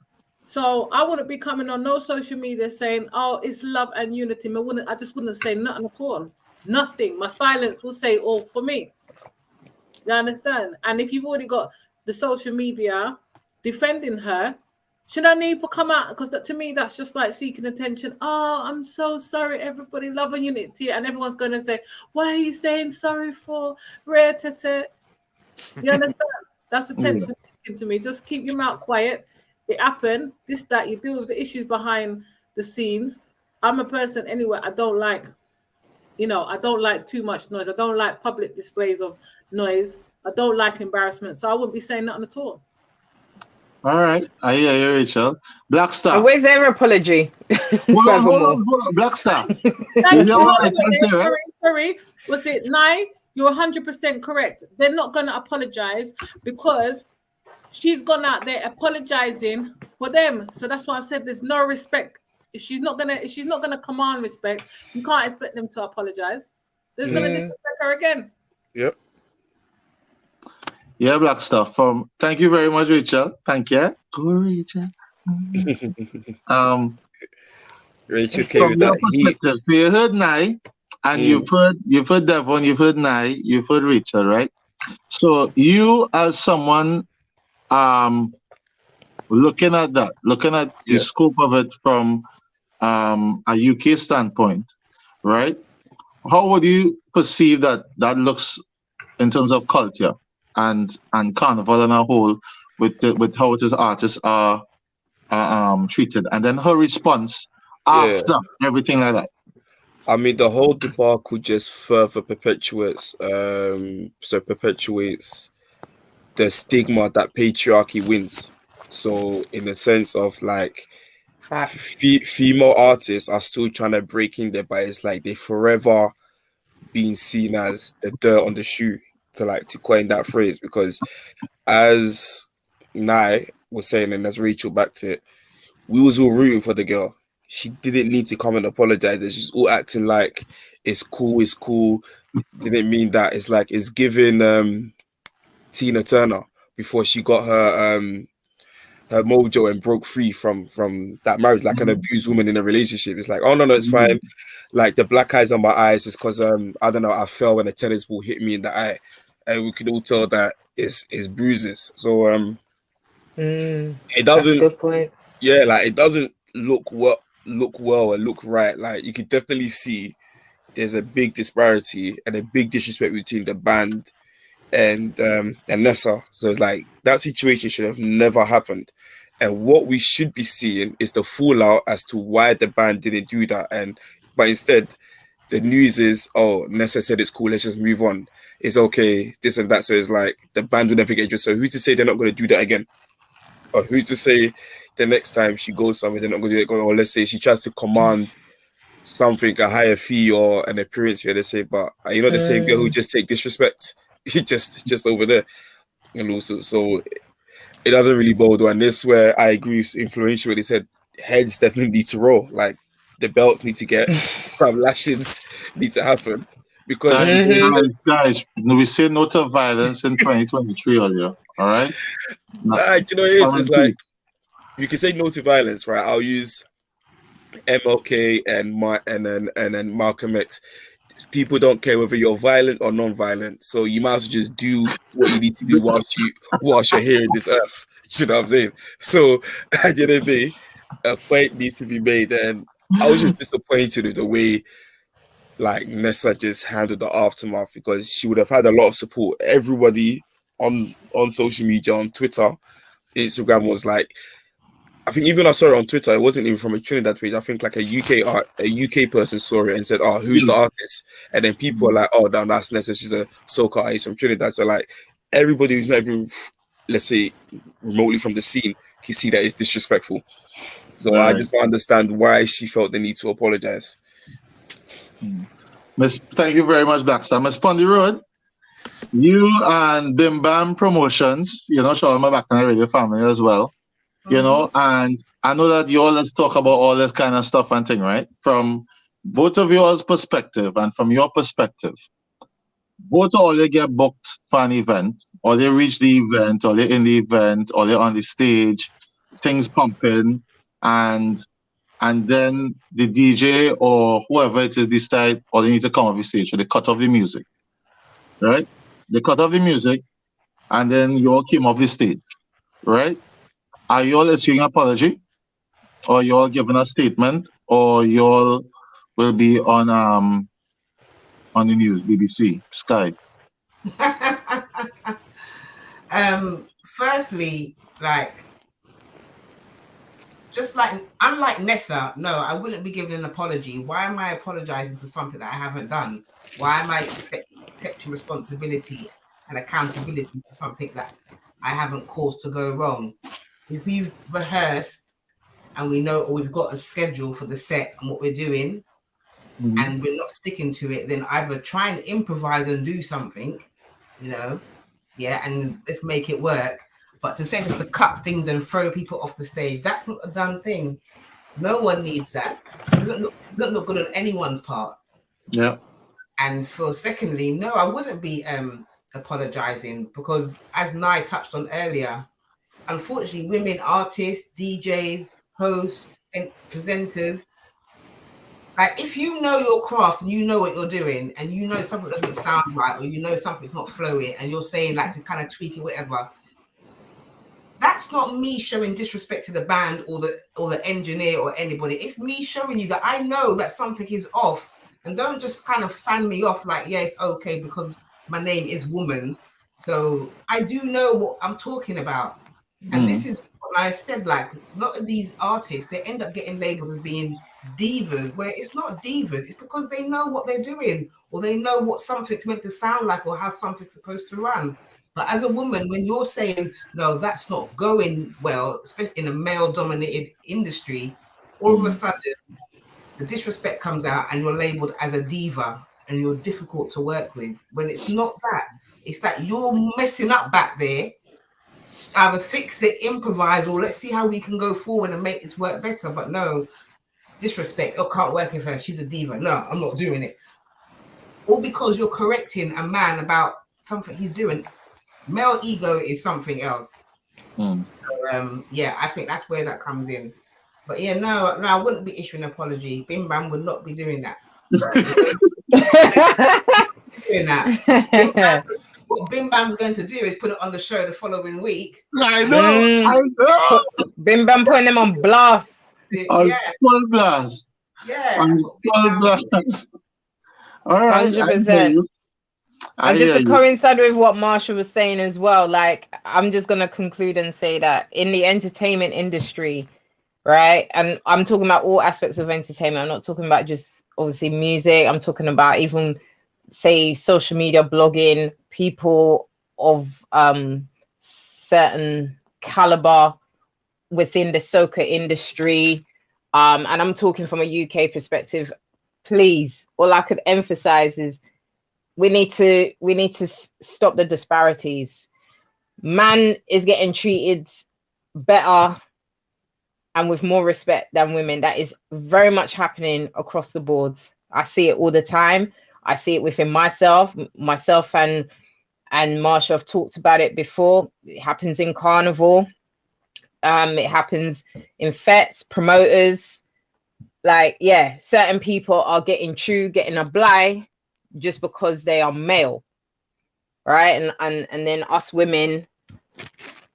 S7: So I wouldn't be coming on no social media saying, oh, it's love and unity. I just wouldn't say nothing at all. Nothing. My silence will say all for me. You understand? And if you've already got the social media defending her, should I need to come out? Because to me, that's just like seeking attention. Oh, I'm so sorry, everybody, love and unity. And everyone's going to say, what are you saying sorry for? You understand? That's attention seeking to me. Just keep your mouth quiet. It happened. This, that, you deal with the issues behind the scenes. I'm a person anyway. I don't like too much noise. I don't like public displays of noise. I don't like embarrassment. So I wouldn't be saying nothing at all.
S1: All right, I hear you, Rachel. Black Star.
S4: And where's their apology?
S1: Hold on. Black Star.
S7: Thank you. Sorry. Was it Nye? You're 100% correct. They're not going to apologize because she's gone out there apologizing for them. So that's why I said there's no respect. If she's not gonna command respect, you can't expect them to apologize. They're just gonna disrespect her again.
S3: Yep.
S1: Yeah, Black Stuff. Thank you very much, Rachel. Thank you. Go, Rachel.
S3: Rachel came with that heat.
S1: So you heard Nye, and you've heard Devon, you've heard Nye, you've heard Rachel, right? So you, as someone looking at the scope of it from a UK standpoint, right? How would you perceive that looks in terms of culture and Carnival on a whole, with how it is artists are treated, and then her response after everything like that?
S3: I mean, the whole debacle just further perpetuates the stigma that patriarchy wins. So in the sense of like, female artists are still trying to break in there, but it's like they forever being seen as the dirt on the shoe, to coin that phrase, because as Nye was saying, and as Rachel backed it, we was all rooting for the girl. She didn't need to come and apologize. She's all acting like it's cool. Didn't mean that. It's like it's giving Tina Turner before she got her mojo and broke free from that marriage, like an abused woman in a relationship. It's like, oh no, it's fine. Like the black eyes on my eyes is because I don't know, I fell when a tennis ball hit me in the eye, and we could all tell that it's bruises. So it doesn't.
S4: Good point.
S3: Yeah, like it doesn't look well and look right. Like you could definitely see there's a big disparity and a big disrespect between the band and Nessa. So it's like that situation should have never happened. And what we should be seeing is the fallout as to why the band didn't do that. But instead, the news is, oh, Nessa said it's cool, let's just move on. It's okay, this and that. So it's like the band will never get injured. So who's to say they're not going to do that again? Or who's to say the next time she goes somewhere, they're not going to do it? Or let's say she tries to command something, a higher fee or an appearance here, they say, but you're not the same girl who just take disrespect. just over there. And also, so it doesn't really bode. And this where I agree with Influential where they said heads definitely need to roll. Like the belts need to get some lashes need to happen. Because
S1: guys, we say no to violence in 2023 earlier. All right.
S3: You know, it's like you can say no to violence, right? I'll use MLK and then Malcolm X. People don't care whether you're violent or non-violent, so you might as well just do what you need to do whilst you're here in this earth. You know what I'm saying? So at the end of the day, a point needs to be made, and I was just disappointed with the way like Nessa just handled the aftermath, because she would have had a lot of support. Everybody on social media, on Twitter, Instagram was like, I think even I saw it on Twitter, it wasn't even from a Trinidad page. I think like a UK person saw it and said, oh, who's the artist? And then people are like, oh, damn, that's Nessa. She's a soca artist from Trinidad. So like everybody who's not even, let's say, remotely from the scene can see that it's disrespectful. So I just don't understand why she felt the need to apologize.
S1: Thank you very much, Baxter. Miss Pondy Road, you and Bim Bam Promotions, you know, show my Bacchanal Radio family as well. You know, and I know that you always talk about all this kind of stuff and thing, right? From both of yours perspective and from your perspective, both all they get booked for an event, or they reach the event, or they're in the event, or they're on the stage, things pumping, and then the DJ or whoever it is decide, or they need to come off the stage, so they cut off the music, right? They cut off the music, and then you all came off the stage, right? Are you all issuing an apology, or you all giving a statement, or you all will be on the news, BBC, Sky?
S5: Firstly, like, just like, unlike Nessa, no, I wouldn't be giving an apology. Why am I apologizing for something that I haven't done? Why am I accepting responsibility and accountability for something that I haven't caused to go wrong? If we've rehearsed and we know, or we've got a schedule for the set and what we're doing, and we're not sticking to it, then either try and improvise and do something, you know, and let's make it work. But to say just to cut things and throw people off the stage, that's not a done thing. No one needs that. It doesn't look good on anyone's part.
S1: Yeah.
S5: And for secondly, no, I wouldn't be apologizing, because as Nye touched on earlier, unfortunately, women artists, DJs, hosts, and presenters, like if you know your craft and you know what you're doing, and you know something doesn't sound right, or you know something's not flowing, and you're saying like to kind of tweak it, whatever, that's not me showing disrespect to the band or the engineer or anybody. It's me showing you that I know that something is off, and don't just kind of fan me off like, yeah, it's okay because my name is woman. So I do know what I'm talking about. And this is what I said, like, a lot of these artists, they end up getting labeled as being divas, where it's not divas. It's because they know what they're doing, or they know what something's meant to sound like, or how something's supposed to run. But as a woman, when you're saying, no, that's not going well, especially in a male-dominated industry, all of a sudden the disrespect comes out and you're labeled as a diva and you're difficult to work with, when it's not that. It's that you're messing up back there. Either fix it, improvise, or let's see how we can go forward and make this work better. But no, disrespect, oh, can't work with her, she's a diva. No, I'm not doing it. All because you're correcting a man about something he's doing. Male ego is something else. So yeah, I think that's where that comes in. But yeah, no, I wouldn't be issuing an apology. Bim Bam would not be doing that. Doing that. What Bim Bam's going to do is put it on the show the following week.
S1: I know.
S4: Bim Bam putting them on blast.
S1: On full blast.
S5: Yeah.
S1: On full blast. All right.
S4: 100%. And just to coincide with what Marsha was saying as well, like, I'm just going to conclude and say that in the entertainment industry, right? And I'm talking about all aspects of entertainment. I'm not talking about just obviously music. I'm talking about even, say, social media, blogging, people of certain caliber within the soca industry. And I'm talking from a UK perspective. Please, all I could emphasize is we need to stop the disparities. Man is getting treated better and with more respect than women. That is very much happening across the board. I see it all the time. I see it within myself and Marsha have talked about it before. It happens in Carnival. It happens in fetes, promoters. Like, yeah, certain people are getting a blight just because they are male, right? And then us women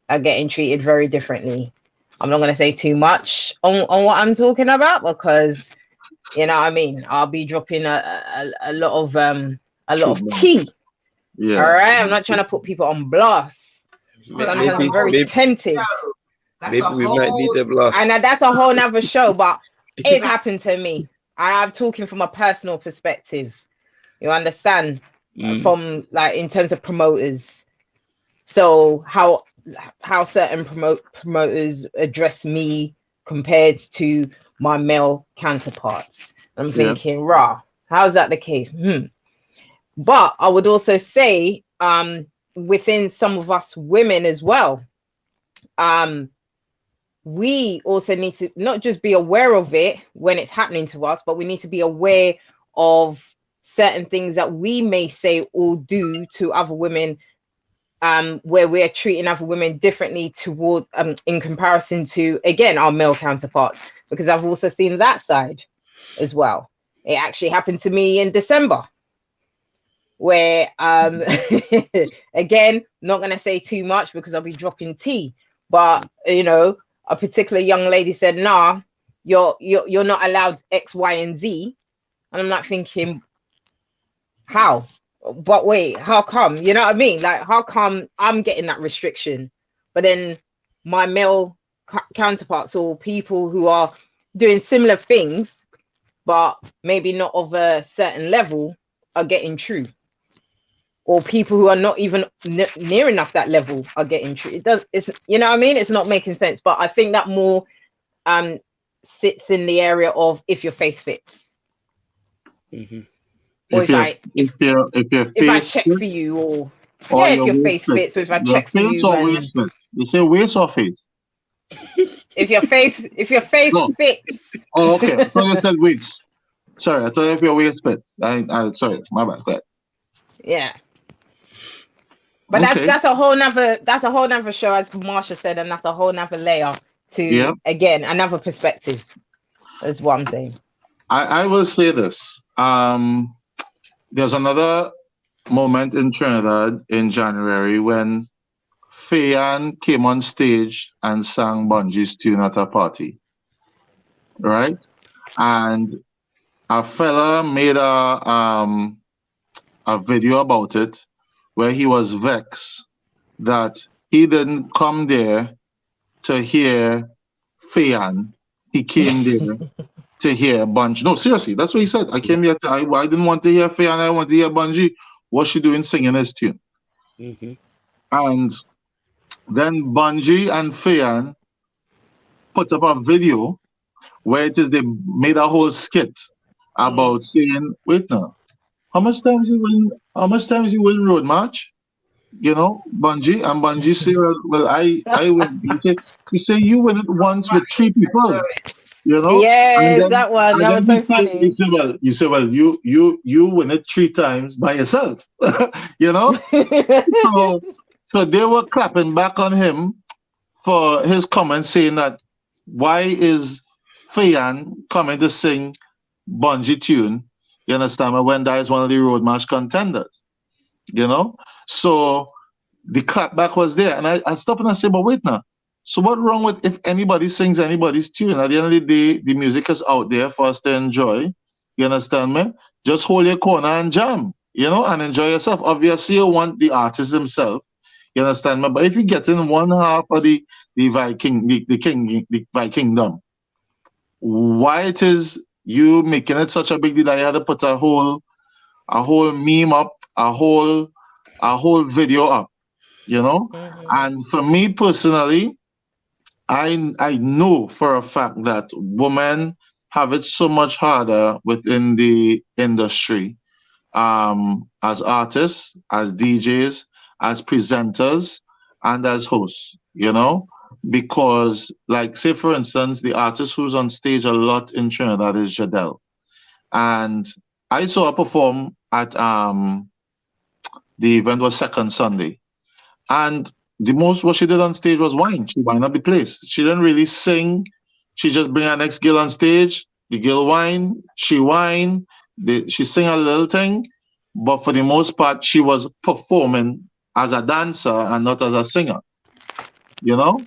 S4: are getting treated very differently. I'm not going to say too much on what I'm talking about because, you know what I mean, I'll be dropping a lot of tea. Yeah. All right, I'm not trying to put people on blast. Sometimes I'm very tempted.
S3: Maybe we might need the blast.
S4: And that's a whole nother show, but it's happened to me. I'm talking from a personal perspective. You understand? From like in terms of promoters. So how certain promoters address me compared to my male counterparts. I'm thinking, rah, how's that the case? But I would also say within some of us women as well, we also need to not just be aware of it when it's happening to us, but we need to be aware of certain things that we may say or do to other women, where we're treating other women differently toward in comparison to, again, our male counterparts, because I've also seen that side as well. It actually happened to me in December, where again, not going to say too much because I'll be dropping tea, but you know, a particular young lady said, nah, you're not allowed X, Y, and Z. And I'm not thinking, how? But wait, how come? You know what I mean? Like, how come I'm getting that restriction, but then my male counterparts or people who are doing similar things, but maybe not of a certain level, are getting true? Or people who are not even near enough that level are getting true. It's, you know what I mean? It's not making sense. But I think that more sits in the area of if your face fits. Or if I check for you, or yeah, if your face fits, or if I check for you.
S1: Or waist fits. You say waist or face?
S4: If your face fits.
S1: Oh, okay. I thought you said waist. Sorry, I thought if your waist fits. I sorry, my bad.
S4: Yeah. But okay. that's a whole nother show, as Marsha said, and that's a whole nother layer to again another perspective. Is what I'm saying.
S1: I will say this. There's another moment in Trinidad in January when Fayan came on stage and sang Bunji's tune at a party, right? And a fella made a video about it where he was vexed that he didn't come there to hear Fayan. He came there to hear Bunji. No, seriously, that's what he said. I came here I didn't want to hear Fayan, I want to hear Bunji. What's she doing singing his tune? And then Bunji and Fayan put up a video where it is they made a whole skit about saying, wait now, how much times you win road march? You know, Bungie, and Bungie say, well, I win. You say you win it once with 3 people. You know,
S4: Yes, that one. That was so funny.
S1: You say, well, you win it 3 times by yourself. You know, so they were clapping back on him for his comments, saying that why is Fayan coming to sing Bungie tune? You understand? When that is one of the road march contenders. You know, so the clapback was there, and I stopped and I said, but wait now. So what wrong with if anybody sings anybody's tune? At the end of the day, the music is out there for us to enjoy. You understand me? Just hold your corner and jam, you know, and enjoy yourself. Obviously, you want the artist himself. You understand me? But if you get in one half of the Vikingdom, why it is you making it such a big deal that you had to put a whole meme up, a whole video up, you know? And for me personally, I know for a fact that women have it so much harder within the industry, as artists, as DJs, as presenters, and as hosts, you know, because like say for instance, the artist who's on stage a lot in Trinidad is Jadelle, and I saw her perform at the event was Second Sunday, and the most what she did on stage was whine. She whined up the place. She didn't really sing. She just bring her next girl on stage. The girl whine. She whine. She sing a little thing. But for the most part, she was performing as a dancer and not as a singer. You know?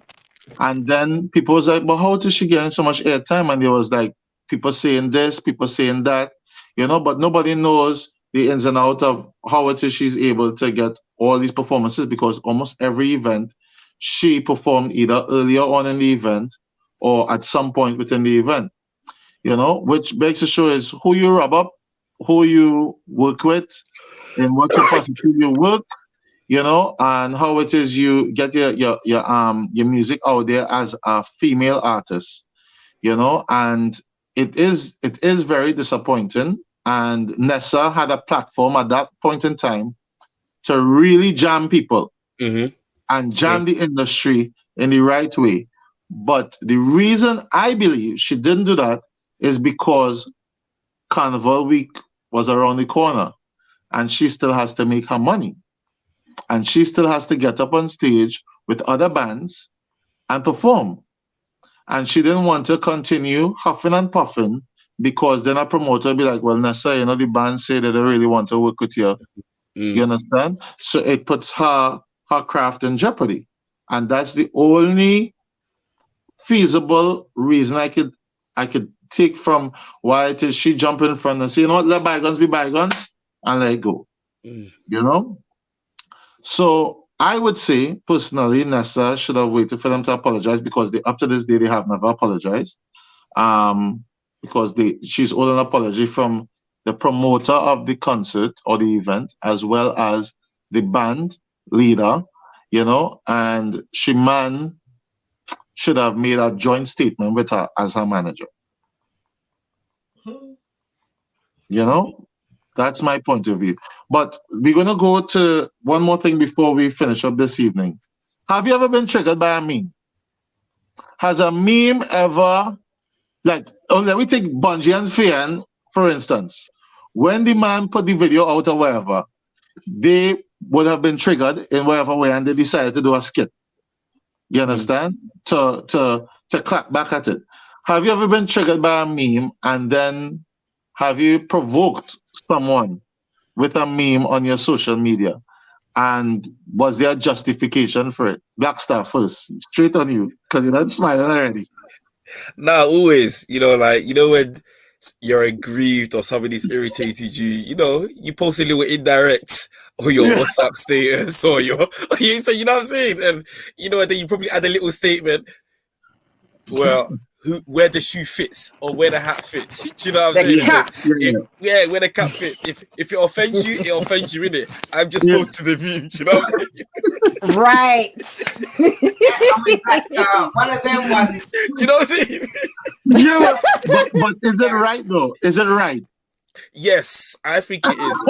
S1: And then people was like, but how is she getting so much airtime? And there was like people saying this, people saying that. You know, but nobody knows the ins and outs of how it is she's able to get all these performances, because almost every event she performed either earlier on in the event or at some point within the event, you know, which begs to show is who you rub up, who you work with, in what capacity you work, you know, and how it is you get your music out there as a female artist, you know, and it is very disappointing. And Nessa had a platform at that point in time to really jam people and jam the industry in the right way. But the reason I believe she didn't do that is because Carnival Week was around the corner and she still has to make her money. And she still has to get up on stage with other bands and perform. And she didn't want to continue huffing and puffing, because then a promoter be like, well, Nessa, you know, the band say they don't really want to work with you. You understand? So it puts her craft in jeopardy. And that's the only feasible reason I could take from why it is she jump in front and say, you know what, let bygones be bygones and let it go. You know? So I would say, personally, Nessa should have waited for them to apologize, because up to this day, they have never apologized. Because she's owed an apology from the promoter of the concert or the event, as well as the band leader, you know, and she should have made a joint statement with her as her manager. You know, that's my point of view. But we're going to go to one more thing before we finish up this evening. Have you ever been triggered by a meme? Has a meme ever... Like, let me take Bungie and Fian, for instance. When the man put the video out or whatever, they would have been triggered in whatever way, and they decided to do a skit. You understand? To clap back at it. Have you ever been triggered by a meme, and then have you provoked someone with a meme on your social media? And was there a justification for it? Black Star first, straight on you, because you're not smiling already.
S3: Nah, always, you know, like, you know, when you're aggrieved or somebody's irritated you, you know, you post a little indirect or your WhatsApp status or your, so you know what I'm saying? And, you know, and then you probably add a little statement. Well, where the shoe fits or where the hat fits. Do you know what I'm
S4: The
S3: saying?
S4: cap.
S3: Yeah, where the cap fits. If it offends you, it offends you, innit? I'm just posting the view. Do you know what I'm saying?
S4: Right.
S5: One of them ones.
S3: You know what I'm saying?
S1: Yeah, but is it right though? Is it right?
S3: Yes, I think it is.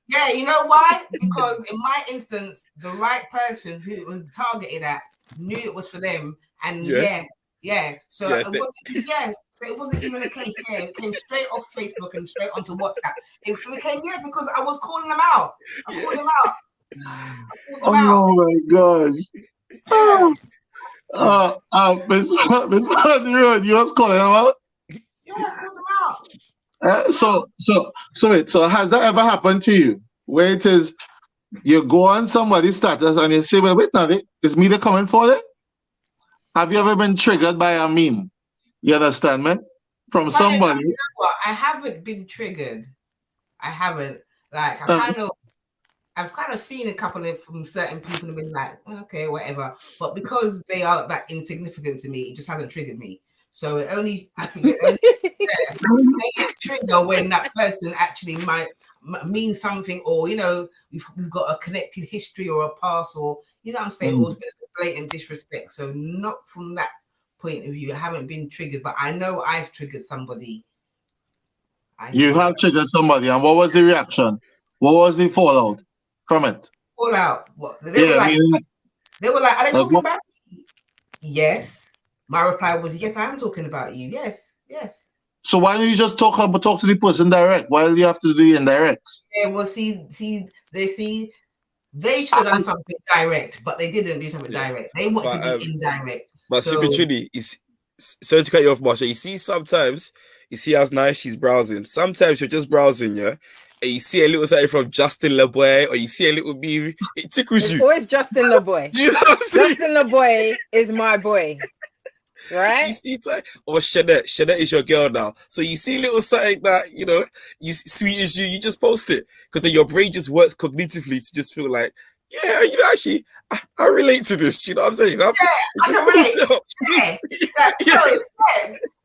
S5: Yeah, you know why? Because in my instance, the right person who it was targeted at knew it was for them, and So it wasn't even a case. Yeah, it came straight off Facebook and straight onto WhatsApp. It became because I was calling them out. I called them out.
S1: Oh my God. Miss Road, you was calling them out?
S5: Yeah, I called them out.
S1: So has that ever happened to you? Where it is you go on somebody's status and you say, well, wait now, is me the coming for it? Have you ever been triggered by a meme? You understand me? From somebody.
S5: You know what? I haven't been triggered. I haven't. Like I've kind of seen a couple of from certain people and been like, okay, whatever. But because they are that insignificant to me, it just hasn't triggered me. So I think it only trigger when that person actually might mean something, or we've got a connected history or a past, or what I'm saying, or just blatant disrespect. So not from that point of view. I haven't been triggered, but I know I've triggered somebody.
S1: You have triggered somebody, and what was the reaction? What was the fallout from it?
S5: Fallout? What? They were like, are they talking about me? Yes. My reply was, yes, I am talking about you. Yes.
S1: So why don't you just talk to the person direct? Why do you have to do the indirects?
S5: Yeah, well, they should have done something direct, but they didn't do something direct. They wanted to be indirect.
S3: But Super Trini is sorry to cut you off, Marsha. You see, sometimes you see how nice she's browsing. Sometimes you're just browsing, yeah, and you see a little something from Justin LeBoy, or you see a little beef, it tickles you.
S4: Always Justin LeBoy.
S3: Do you know what I'm saying?
S4: Justin LeBoy is my boy. Right?
S3: You see, or Shanette is your girl now. So you see little something that, you sweet as you just post it. Because then your brain just works cognitively to just feel like, yeah, actually, I relate to this. You know what I'm saying?
S5: I can relate.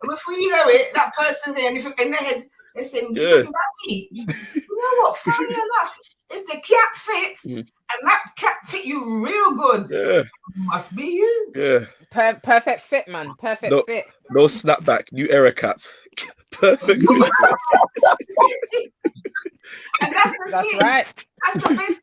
S5: Before you know it, that person's there in their head, they're saying, you're talking about me. You know what? Funny enough, it's the cap fits, and that cap fit you real good.
S3: Yeah.
S5: Must be you.
S3: Yeah.
S4: Perfect fit, man. Perfect fit.
S3: No snapback. New era cap. Perfect fit.
S5: And that's the thing.
S4: Right.
S5: That's the best thing.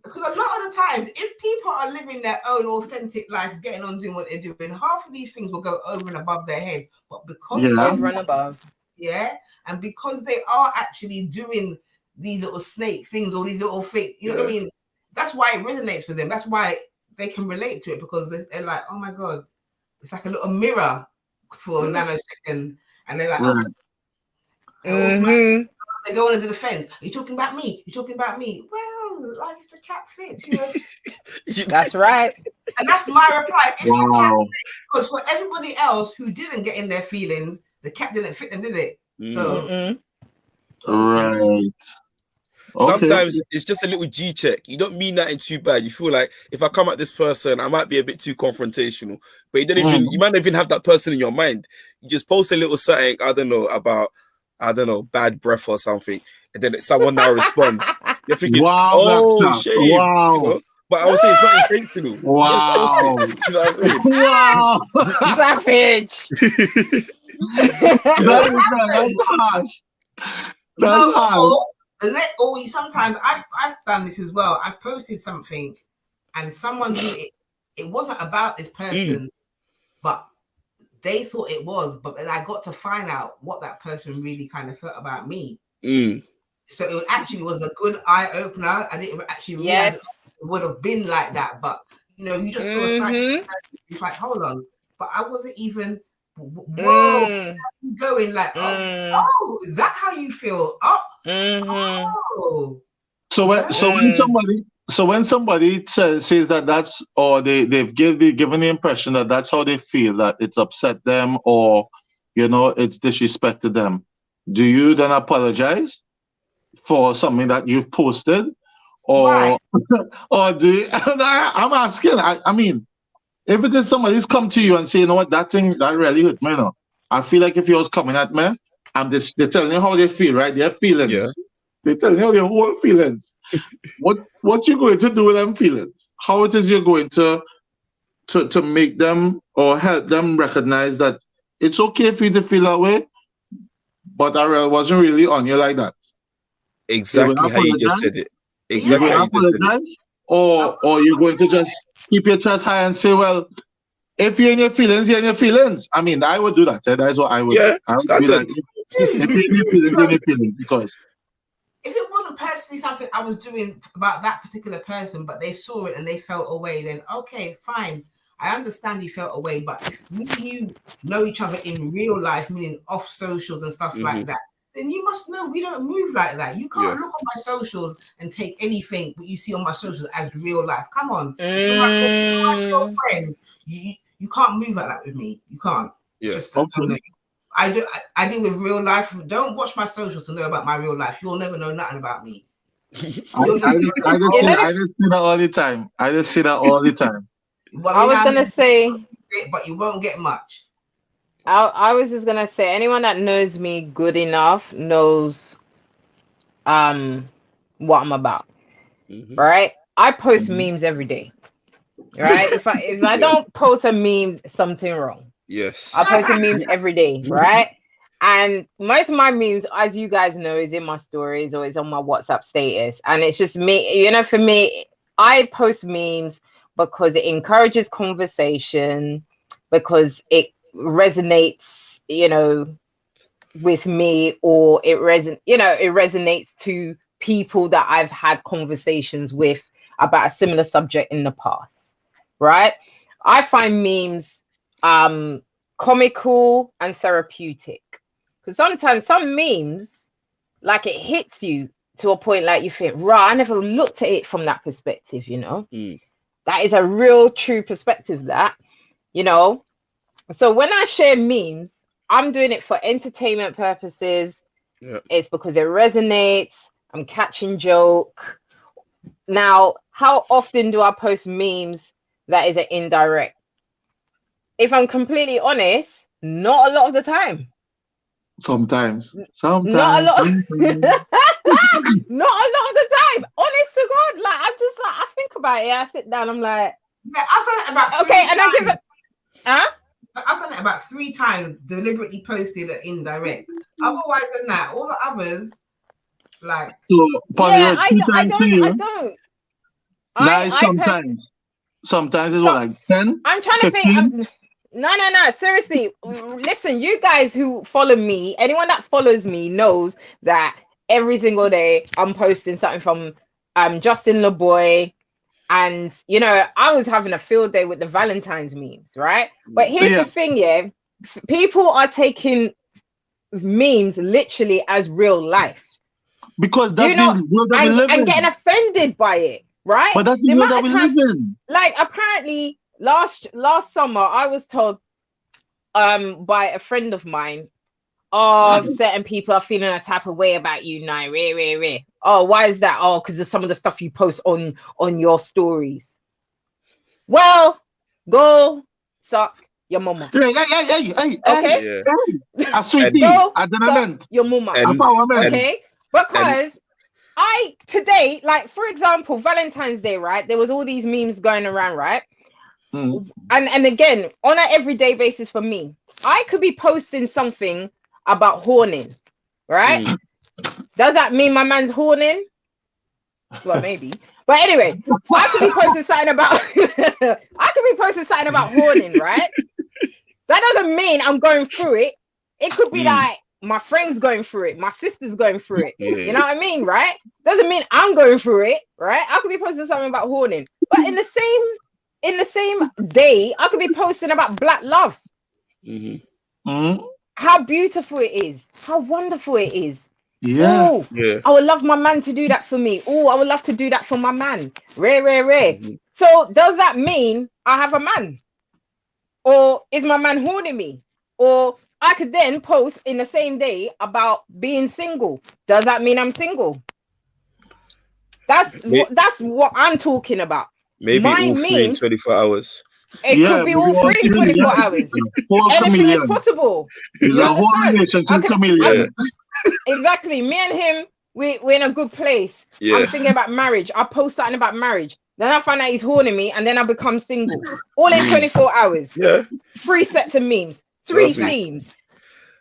S5: Because a lot of the times, if people are living their own authentic life, getting on doing what they're doing, half of these things will go over and above their head. But because
S4: over and above.
S5: Yeah. And because they are actually doing these little snake things or these little fake, what I mean? That's why it resonates with them. That's why they can relate to it, because they're like, oh my God, it's like a little mirror for a nanosecond. And they're like, they go on into the fence. Are you talking about me? You're talking about me. Well, like if the cat fits,
S4: That's right.
S5: And that's my reply. Because for everybody else who didn't get in their feelings, the cat didn't fit them, did it? So,
S1: right.
S3: Sometimes it's just a little G check. You don't mean nothing too bad. You feel like if I come at this person, I might be a bit too confrontational. But you don't even you might not even have that person in your mind. You just post a little something, I don't know, bad breath or something, and then someone now responds. You're thinking, oh shit. Wow. But I would say it's not intentional.
S1: Wow.
S3: You know what I'm saying?
S4: Wow. Savage.
S1: That's harsh. That's harsh.
S5: Sometimes I've done this as well. I've posted something, and someone knew it wasn't about this person, but they thought it was. But then I got to find out what that person really kind of felt about me. So it actually was a good eye opener. I didn't actually realize it would have been like that. But you just saw a sign. It's like, hold on, but I wasn't even. Whoa, going like, oh, is that how you feel? Oh.
S1: So when somebody says that that's, or they've given the impression that that's how they feel, that it's upset them, or it's disrespected them, do you then apologize for something that you've posted, or or do you, I'm asking? I mean, If it is somebody's come to you and say, you know what, that thing that really hurt me, you know. I feel like if you was coming at me, they're telling you how they feel, right? Their feelings.
S3: Yeah.
S1: They're telling you their whole feelings. what you going to do with them feelings? How it is you're going to make them or help them recognize that it's okay for you to feel that way, but I wasn't really on you like that.
S3: Exactly how you just said it. Exactly how you just said it.
S1: Or you're going to just keep your chest high and say, well, if you're in your feelings, you're in your feelings. I mean, I would do that. That's what I would do. I would be like, if you're in your feelings, you're in your feelings. Because
S5: if it wasn't personally something I was doing about that particular person, but they saw it and they felt away, then okay, fine. I understand you felt away, but if you know each other in real life, meaning off socials and stuff like that, then you must know we don't move like that. You can't look on my socials and take anything that you see on my socials as real life. Come on. If you're your friend, you can't move like that with me. You can't.
S3: Yeah.
S5: Just I deal with real life. Don't watch my socials to know about my real life. You'll never know nothing about me.
S1: I just see that all the time. I just see that all the time.
S5: Well,
S4: I was gonna say,
S5: but you won't get much.
S4: I was just gonna say, anyone that knows me good enough knows what I'm about. Right? I post memes every day. Right? If I don't post a meme, something wrong.
S3: Yes.
S4: I post memes every day, right? And most of my memes, as you guys know, is in my stories or is on my WhatsApp status. And it's just me, you know, for me, I post memes because it encourages conversation, because it resonates, you know, with me, or it resonates to people that I've had conversations with about a similar subject in the past, right? I find memes comical and therapeutic, because sometimes some memes, like, it hits you to a point like you think, right, I never looked at it from that perspective, you know. That is a real true perspective, that, you know. So when I share memes, I'm doing it for entertainment purposes. It's because it resonates. I'm catching joke. Now, how often do I post memes that is an indirect? If I'm completely honest, not a lot of the time.
S1: Sometimes.
S4: Not a lot. Not a lot of the time. Honest to God, like, I'm just like, I think about it. I sit down. I'm like,
S5: yeah, I've done it about 3 times.
S4: I give it.
S5: I've done it about 3 times. Deliberately posted it indirect. Otherwise than that, all the others, like.
S1: So,
S4: I don't.
S1: Nice. Sometimes it's what, like 10?
S4: I'm trying 15? To think. No. Seriously, listen, you guys who follow me, anyone that follows me knows that every single day I'm posting something from Justin LeBoy. And, you know, I was having a field day with the Valentines memes, right? But here's the thing, people are taking memes literally as real life.
S1: Because that's the world that we live in.
S4: And getting offended by it, right?
S1: But that's the world that we live in.
S4: Like, apparently, last summer, I was told by a friend of mine, certain people are feeling a type of way about you now. Oh, why is that? Oh, because of some of the stuff you post on your stories. Well, go suck your mama.
S1: Hey.
S4: Okay?
S1: A sweetie. I didn't meant.
S4: Your mama. Okay? Because today, like, for example, Valentine's Day, right? There was all these memes going around, right? And again, on an everyday basis for me, I could be posting something about horning, right? Does that mean my man's horning? Well, maybe. But anyway, I could be posting something about horning, right? That doesn't mean I'm going through it. It could be like my friend's going through it, my sister's going through it. You know what I mean, right? Doesn't mean I'm going through it, right? I could be posting something about horning, but in the same day, I could be posting about black love. How beautiful it is, how wonderful it is. I would love my man to do that for me. I would love to do that for my man. Rare. So does that mean I have a man? Or is my man horning me? Or I could then post in the same day about being single. Does that mean I'm single? That's what I'm talking about.
S3: Maybe all 3 in 24 hours.
S4: It could be all three in 24 hours. Anything is possible.
S1: It's a whole relationship chameleon.
S4: Exactly. Me and him, we're in a good place.
S3: Yeah.
S4: I'm thinking about marriage. I post something about marriage. Then I find out he's horning me, and then I become single. All in 24 hours.
S3: Yeah.
S4: 3 sets of memes. 3 themes.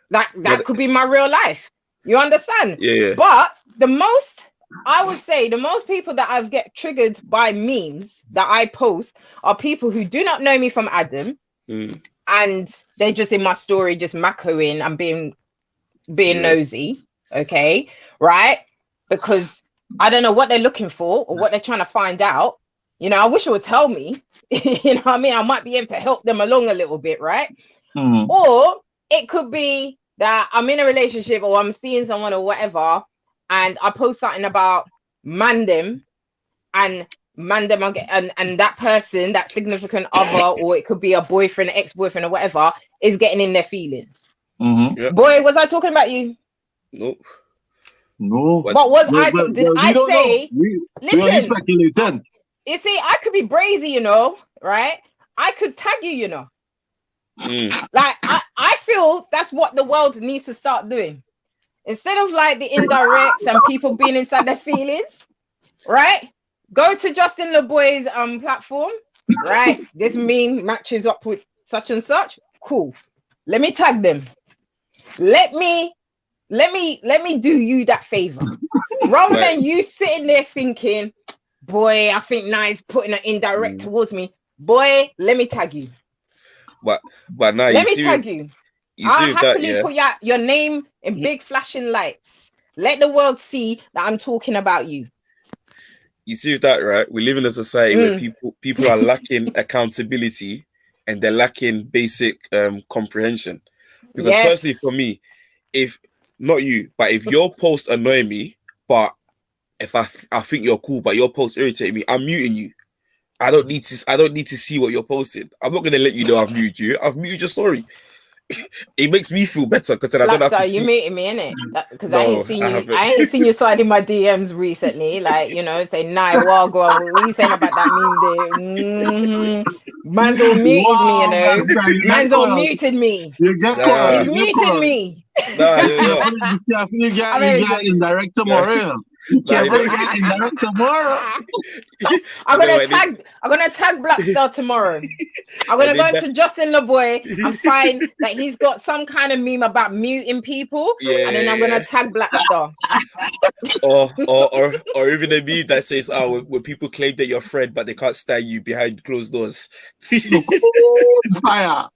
S4: That could be my real life. You understand?
S3: Yeah.
S4: But I would say the most people that I've get triggered by memes that I post are people who do not know me from Adam, and they're just in my story, just macroing and being nosy. Okay, right? Because I don't know what they're looking for or what they're trying to find out. You know, I wish it would tell me. You know what I mean? I might be able to help them along a little bit, right? Or it could be that I'm in a relationship or I'm seeing someone or whatever, and I post something about mandem, and that person, that significant other, or it could be a boyfriend, ex-boyfriend, or whatever, is getting in their feelings.
S3: Yep.
S4: Boy, was I talking about you?
S3: Nope.
S1: No.
S4: But did I say?
S1: Listen. Speculating.
S4: You see, I could be brazy, you know, right? I could tag you, you know. Like I feel that's what the world needs to start doing. Instead of like the indirects and people being inside their feelings, right? Go to Justin LeBoy's platform, right? This meme matches up with such and such. Cool. Let me tag them. Let me do you that favor. Rather than you sitting there thinking, boy, I think Nye's putting an indirect towards me. Boy, let me tag you.
S3: But now
S4: let me tag you. I'll happily put your name in big flashing lights. Let the world see that I'm talking about you.
S3: You see that, right? We live in a society where people are lacking accountability and they're lacking basic comprehension. Because personally, for me, if not you, but if your post annoy me, but if I think you're cool, but your post irritate me, I'm muting you. I don't need to see what you're posting. I'm not gonna let you know I've muted you. I've muted your story. It makes me feel better because then I don't have to.
S4: You muted me, innit? Because I ain't seen you slide in my DMs recently. Like, you know, say Wagwan. What are you saying about that meme? Man's all muted me, you know. Man's all muted me.
S1: You get
S4: He's muted me.
S1: You get indirect tomorrow. I'm gonna tag Black Star tomorrow. I'm gonna go to Justin LeBoy and find that he's got some kind of meme about muting people, and then I'm gonna tag Black Star.
S3: or even a meme that says, when people claim that you're a friend but they can't stand you behind closed doors.
S1: Fire.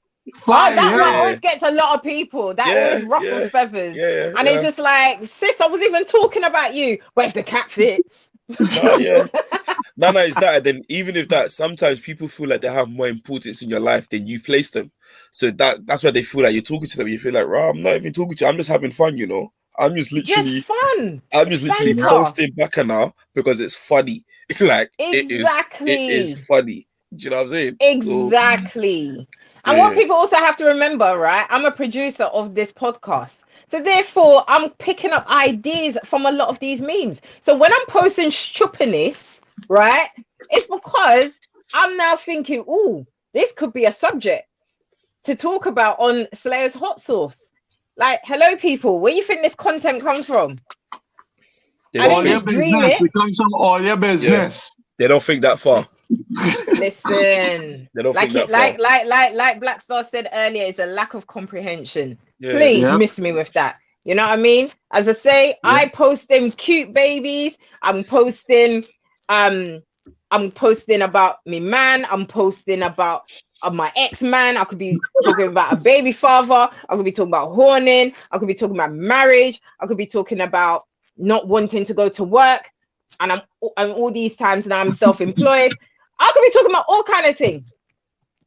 S4: That one always gets a lot of people. That always ruffles feathers. And it's just like, sis, I was even talking about you. But if the cat fits.
S3: No, it's that. And then even if that, sometimes people feel like they have more importance in your life than you place them. So that's why they feel like you're talking to them. You feel like, I'm not even talking to you. I'm just having fun, you know. I'm just literally posting Bacchanal because it's funny. Like it is funny. Do you know what I'm saying?
S4: Exactly. And what people also have to remember, right? I'm a producer of this podcast. So therefore, I'm picking up ideas from a lot of these memes. So when I'm posting stupidness, right? It's because I'm now thinking, this could be a subject to talk about on Slayer's Hot Sauce. Like, hello, people. Where you think this content comes from?
S1: All your business. It comes from all your business.
S3: They don't think that far.
S4: Listen, like Black Star said earlier, it's a lack of comprehension. Please miss me with that. You know what I mean? As I say, I post them cute babies. I'm posting about me man. I'm posting about my ex-man. I could be talking about a baby father. I could be talking about horning. I could be talking about marriage. I could be talking about not wanting to go to work. And I'm all these times now I'm self-employed. I could be talking about all kind of things.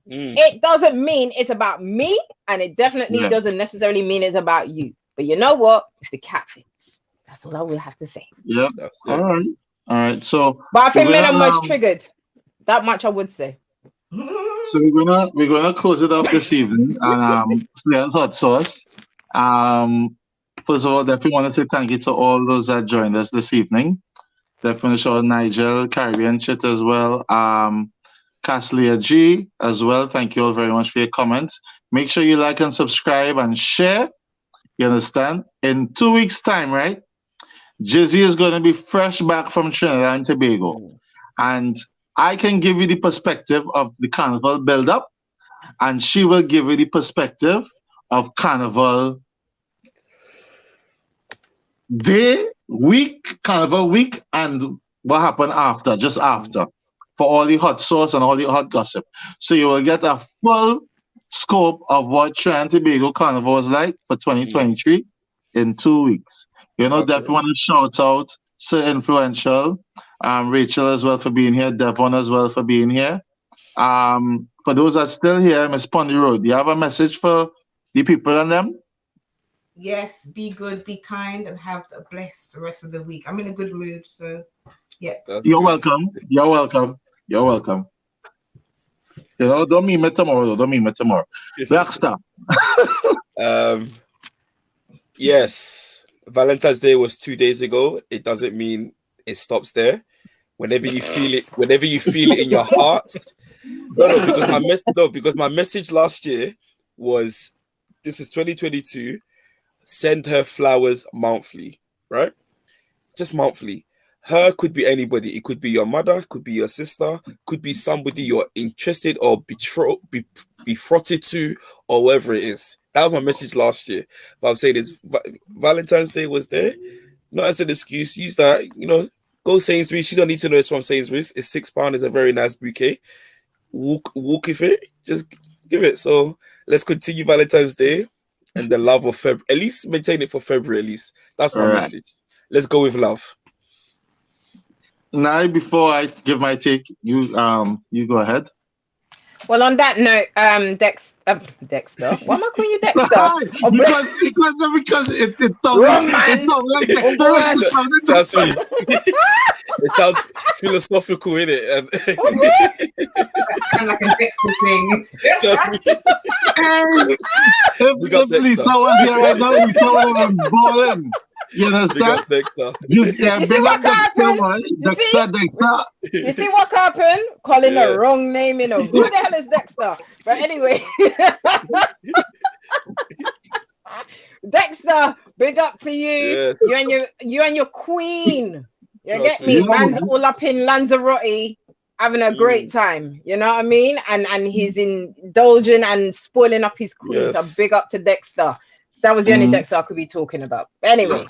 S4: It doesn't mean it's about me, and it definitely doesn't necessarily mean it's about you. But you know what? If the cat fits, that's all I will have to say.
S1: Yeah. All right. So,
S4: but I think men are most triggered. That much I would say.
S1: So we're gonna close it up this evening. Slayer's Hot Sauce. First of all, definitely want to say thank you to all those that joined us this evening. Definitely show Nigel, Caribbean Chit as well. Caslia G as well. Thank you all very much for your comments. Make sure you like and subscribe and share. You understand? In 2 weeks' time, right? Jizzy is going to be fresh back from Trinidad and Tobago. And I can give you the perspective of the Carnival build-up, and she will give you the perspective of Carnival day, week, Carnival week, and what happened after, just after, for all the hot sauce and all the hot gossip. So you will get a full scope of what Trinidad and Tobago Carnival was like for 2023 in 2 weeks. You know, definitely want to shout out Sir Influential, Rachel as well for being here, Devon as well for being here. For those that are still here, Miss Pondy Road, do you have a message for the people and them?
S5: Yes, be good, be kind, and have a blessed rest of the week. I'm in a good mood, so yeah.
S1: You're welcome. You're welcome. You're welcome. You know, don't mean me tomorrow, though. Don't mean me tomorrow. Blackstar.
S3: Yes, Valentine's Day was 2 days ago. It doesn't mean it stops there. Whenever you feel it in your heart. Because my message last year was, this is 2022. Send her flowers monthly, right? Just monthly. Her could be anybody. It could be your mother, could be your sister, could be somebody you're interested or betrothed to, or whatever it is. That was my message last year. But I'm saying is Valentine's Day was there. Not as an excuse. Use that, go Sainsbury's. She don't need to know it's from Sainsbury's. It's £6. It's a very nice bouquet. Walk with it. Just give it. So let's continue Valentine's Day and the love of February. At least maintain it for February. At least that's my message. Let's go with love.
S1: Now, before I give my take, you go ahead.
S4: Well, on that note, Dexter. Why am I calling you Dexter?
S1: Because it sounds like Dexter.
S3: Trust me. It sounds philosophical, innit?
S5: That sounds like a Dexter thing.
S3: Trust me.
S1: If Lisa was here right now, we told him balling. You understand?
S3: Dexter.
S4: You see what happened? You see what happened? Calling the wrong name, Who the hell is Dexter? But anyway. Dexter, big up to you. Yeah. You and your queen. You get me? Man's all up in Lanzarote having a great time. You know what I mean? And he's indulging and spoiling up his queen. So big up to Dexter. That was the only Dexter I could be talking about. But anyway.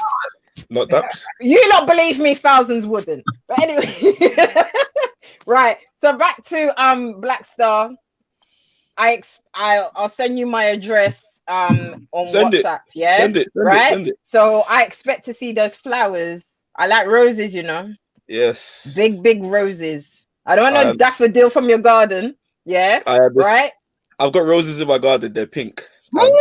S3: Not that.
S4: You don't believe me, thousands wouldn't. But anyway. Right. So back to Black Star. I'll send you my address on WhatsApp. Yeah.
S3: Send it.
S4: So I expect to see those flowers. I like roses,
S3: Yes.
S4: Big roses. I don't want no daffodil from your garden. Yeah. Right.
S3: I've got roses in my garden. They're pink. I'll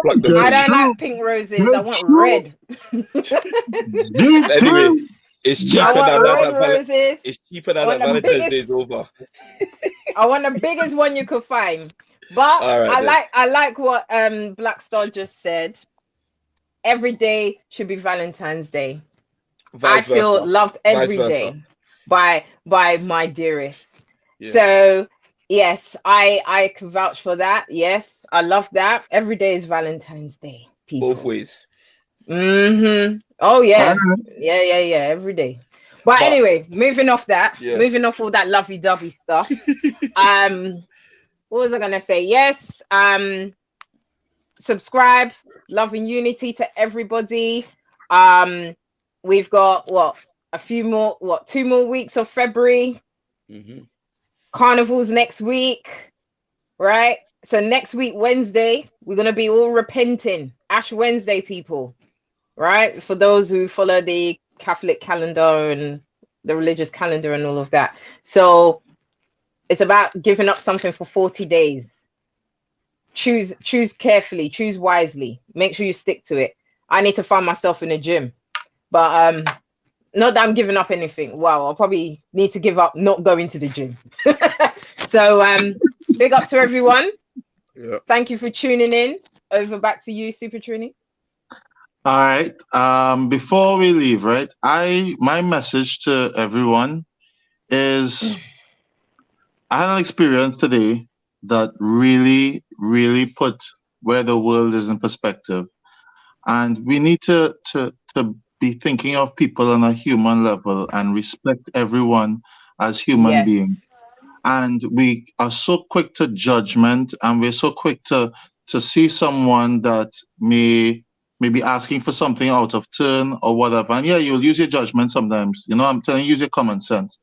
S3: pluck them.
S4: I don't like pink roses. I want red.
S3: Anyway, it's cheaper now that it's cheaper now that Valentine's Day is over.
S4: I want the biggest one you could find. But I like what Black Star just said. Every day should be Valentine's Day. I feel loved every day by my dearest. Yes. So yes, I can vouch for that. Yes, I love that. Every day is Valentine's Day. People.
S3: Both ways.
S4: Oh yeah. Yeah. Every day. But anyway, moving off all that lovey-dovey stuff. What was I gonna say? Yes. Subscribe, love and unity to everybody. We've got 2 more weeks of February. Carnival's next week, right? So next week, Wednesday, we're going to be all repenting. Ash Wednesday, people, right? For those who follow the Catholic calendar and the religious calendar and all of that. So it's about giving up something for 40 days. Choose carefully, choose wisely. Make sure you stick to it. I need to find myself in the gym. But not that I'm giving up anything. Wow, I'll probably need to give up not going to the gym. So big up to everyone.
S3: Yeah.
S4: Thank you for tuning in. Over back to you, Super Trini.
S1: All right. Before we leave, right? My message to everyone is I had an experience today that really, really put where the world is in perspective. And we need to be thinking of people on a human level and respect everyone as human beings.
S4: Yes.
S1: And we are so quick to judgment, and we're so quick to see someone that may be asking for something out of turn or whatever. And yeah, you'll use your judgment sometimes. You know, I'm telling you, use your common sense.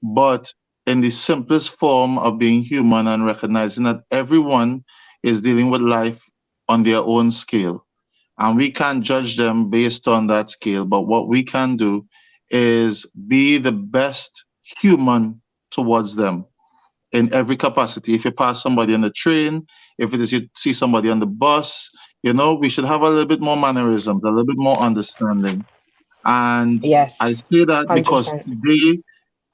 S1: But in the simplest form of being human and recognizing that everyone is dealing with life on their own scale. And we can't judge them based on that scale. But what we can do is be the best human towards them in every capacity. If you pass somebody on the train, if it is you see somebody on the bus, you know, we should have a little bit more mannerisms, a little bit more understanding. And
S4: Yes.
S1: I say that because
S4: 100%.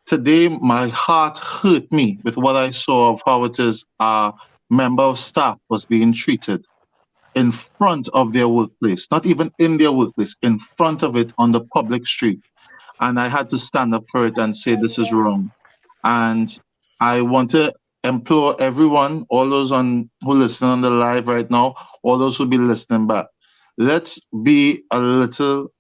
S1: today my heart hurt me with what I saw of how it is a member of staff was being treated in front of their workplace, not even in their workplace, in front of it on the public street. And I had to stand up for it and say this is wrong. And I want to implore everyone, all those who listen on the live right now, all those who be listening back, let's be a little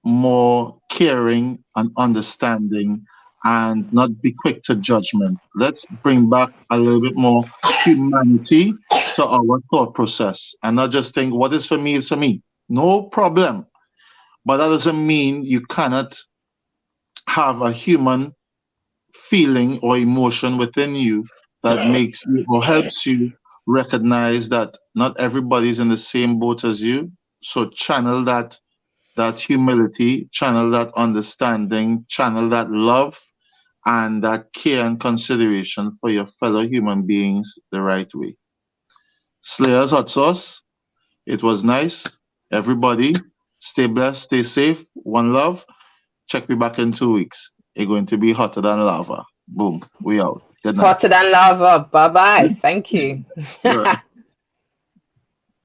S1: more caring and understanding and not be quick to judgment. Let's bring back a little bit more humanity to our thought process and not just think what is for me is for me. No problem. But that doesn't mean you cannot have a human feeling or emotion within you that makes you or helps you recognize that not everybody's in the same boat as you. So channel that humility, channel that understanding, channel that love and that care and consideration for your fellow human beings the right way. Slayers Hot Sauce, it was nice. Everybody, stay blessed, stay safe. One love. Check me back in 2 weeks. It's going to be hotter than lava. Boom. We out. Good night.
S4: Hotter than lava. Bye-bye. Thank you.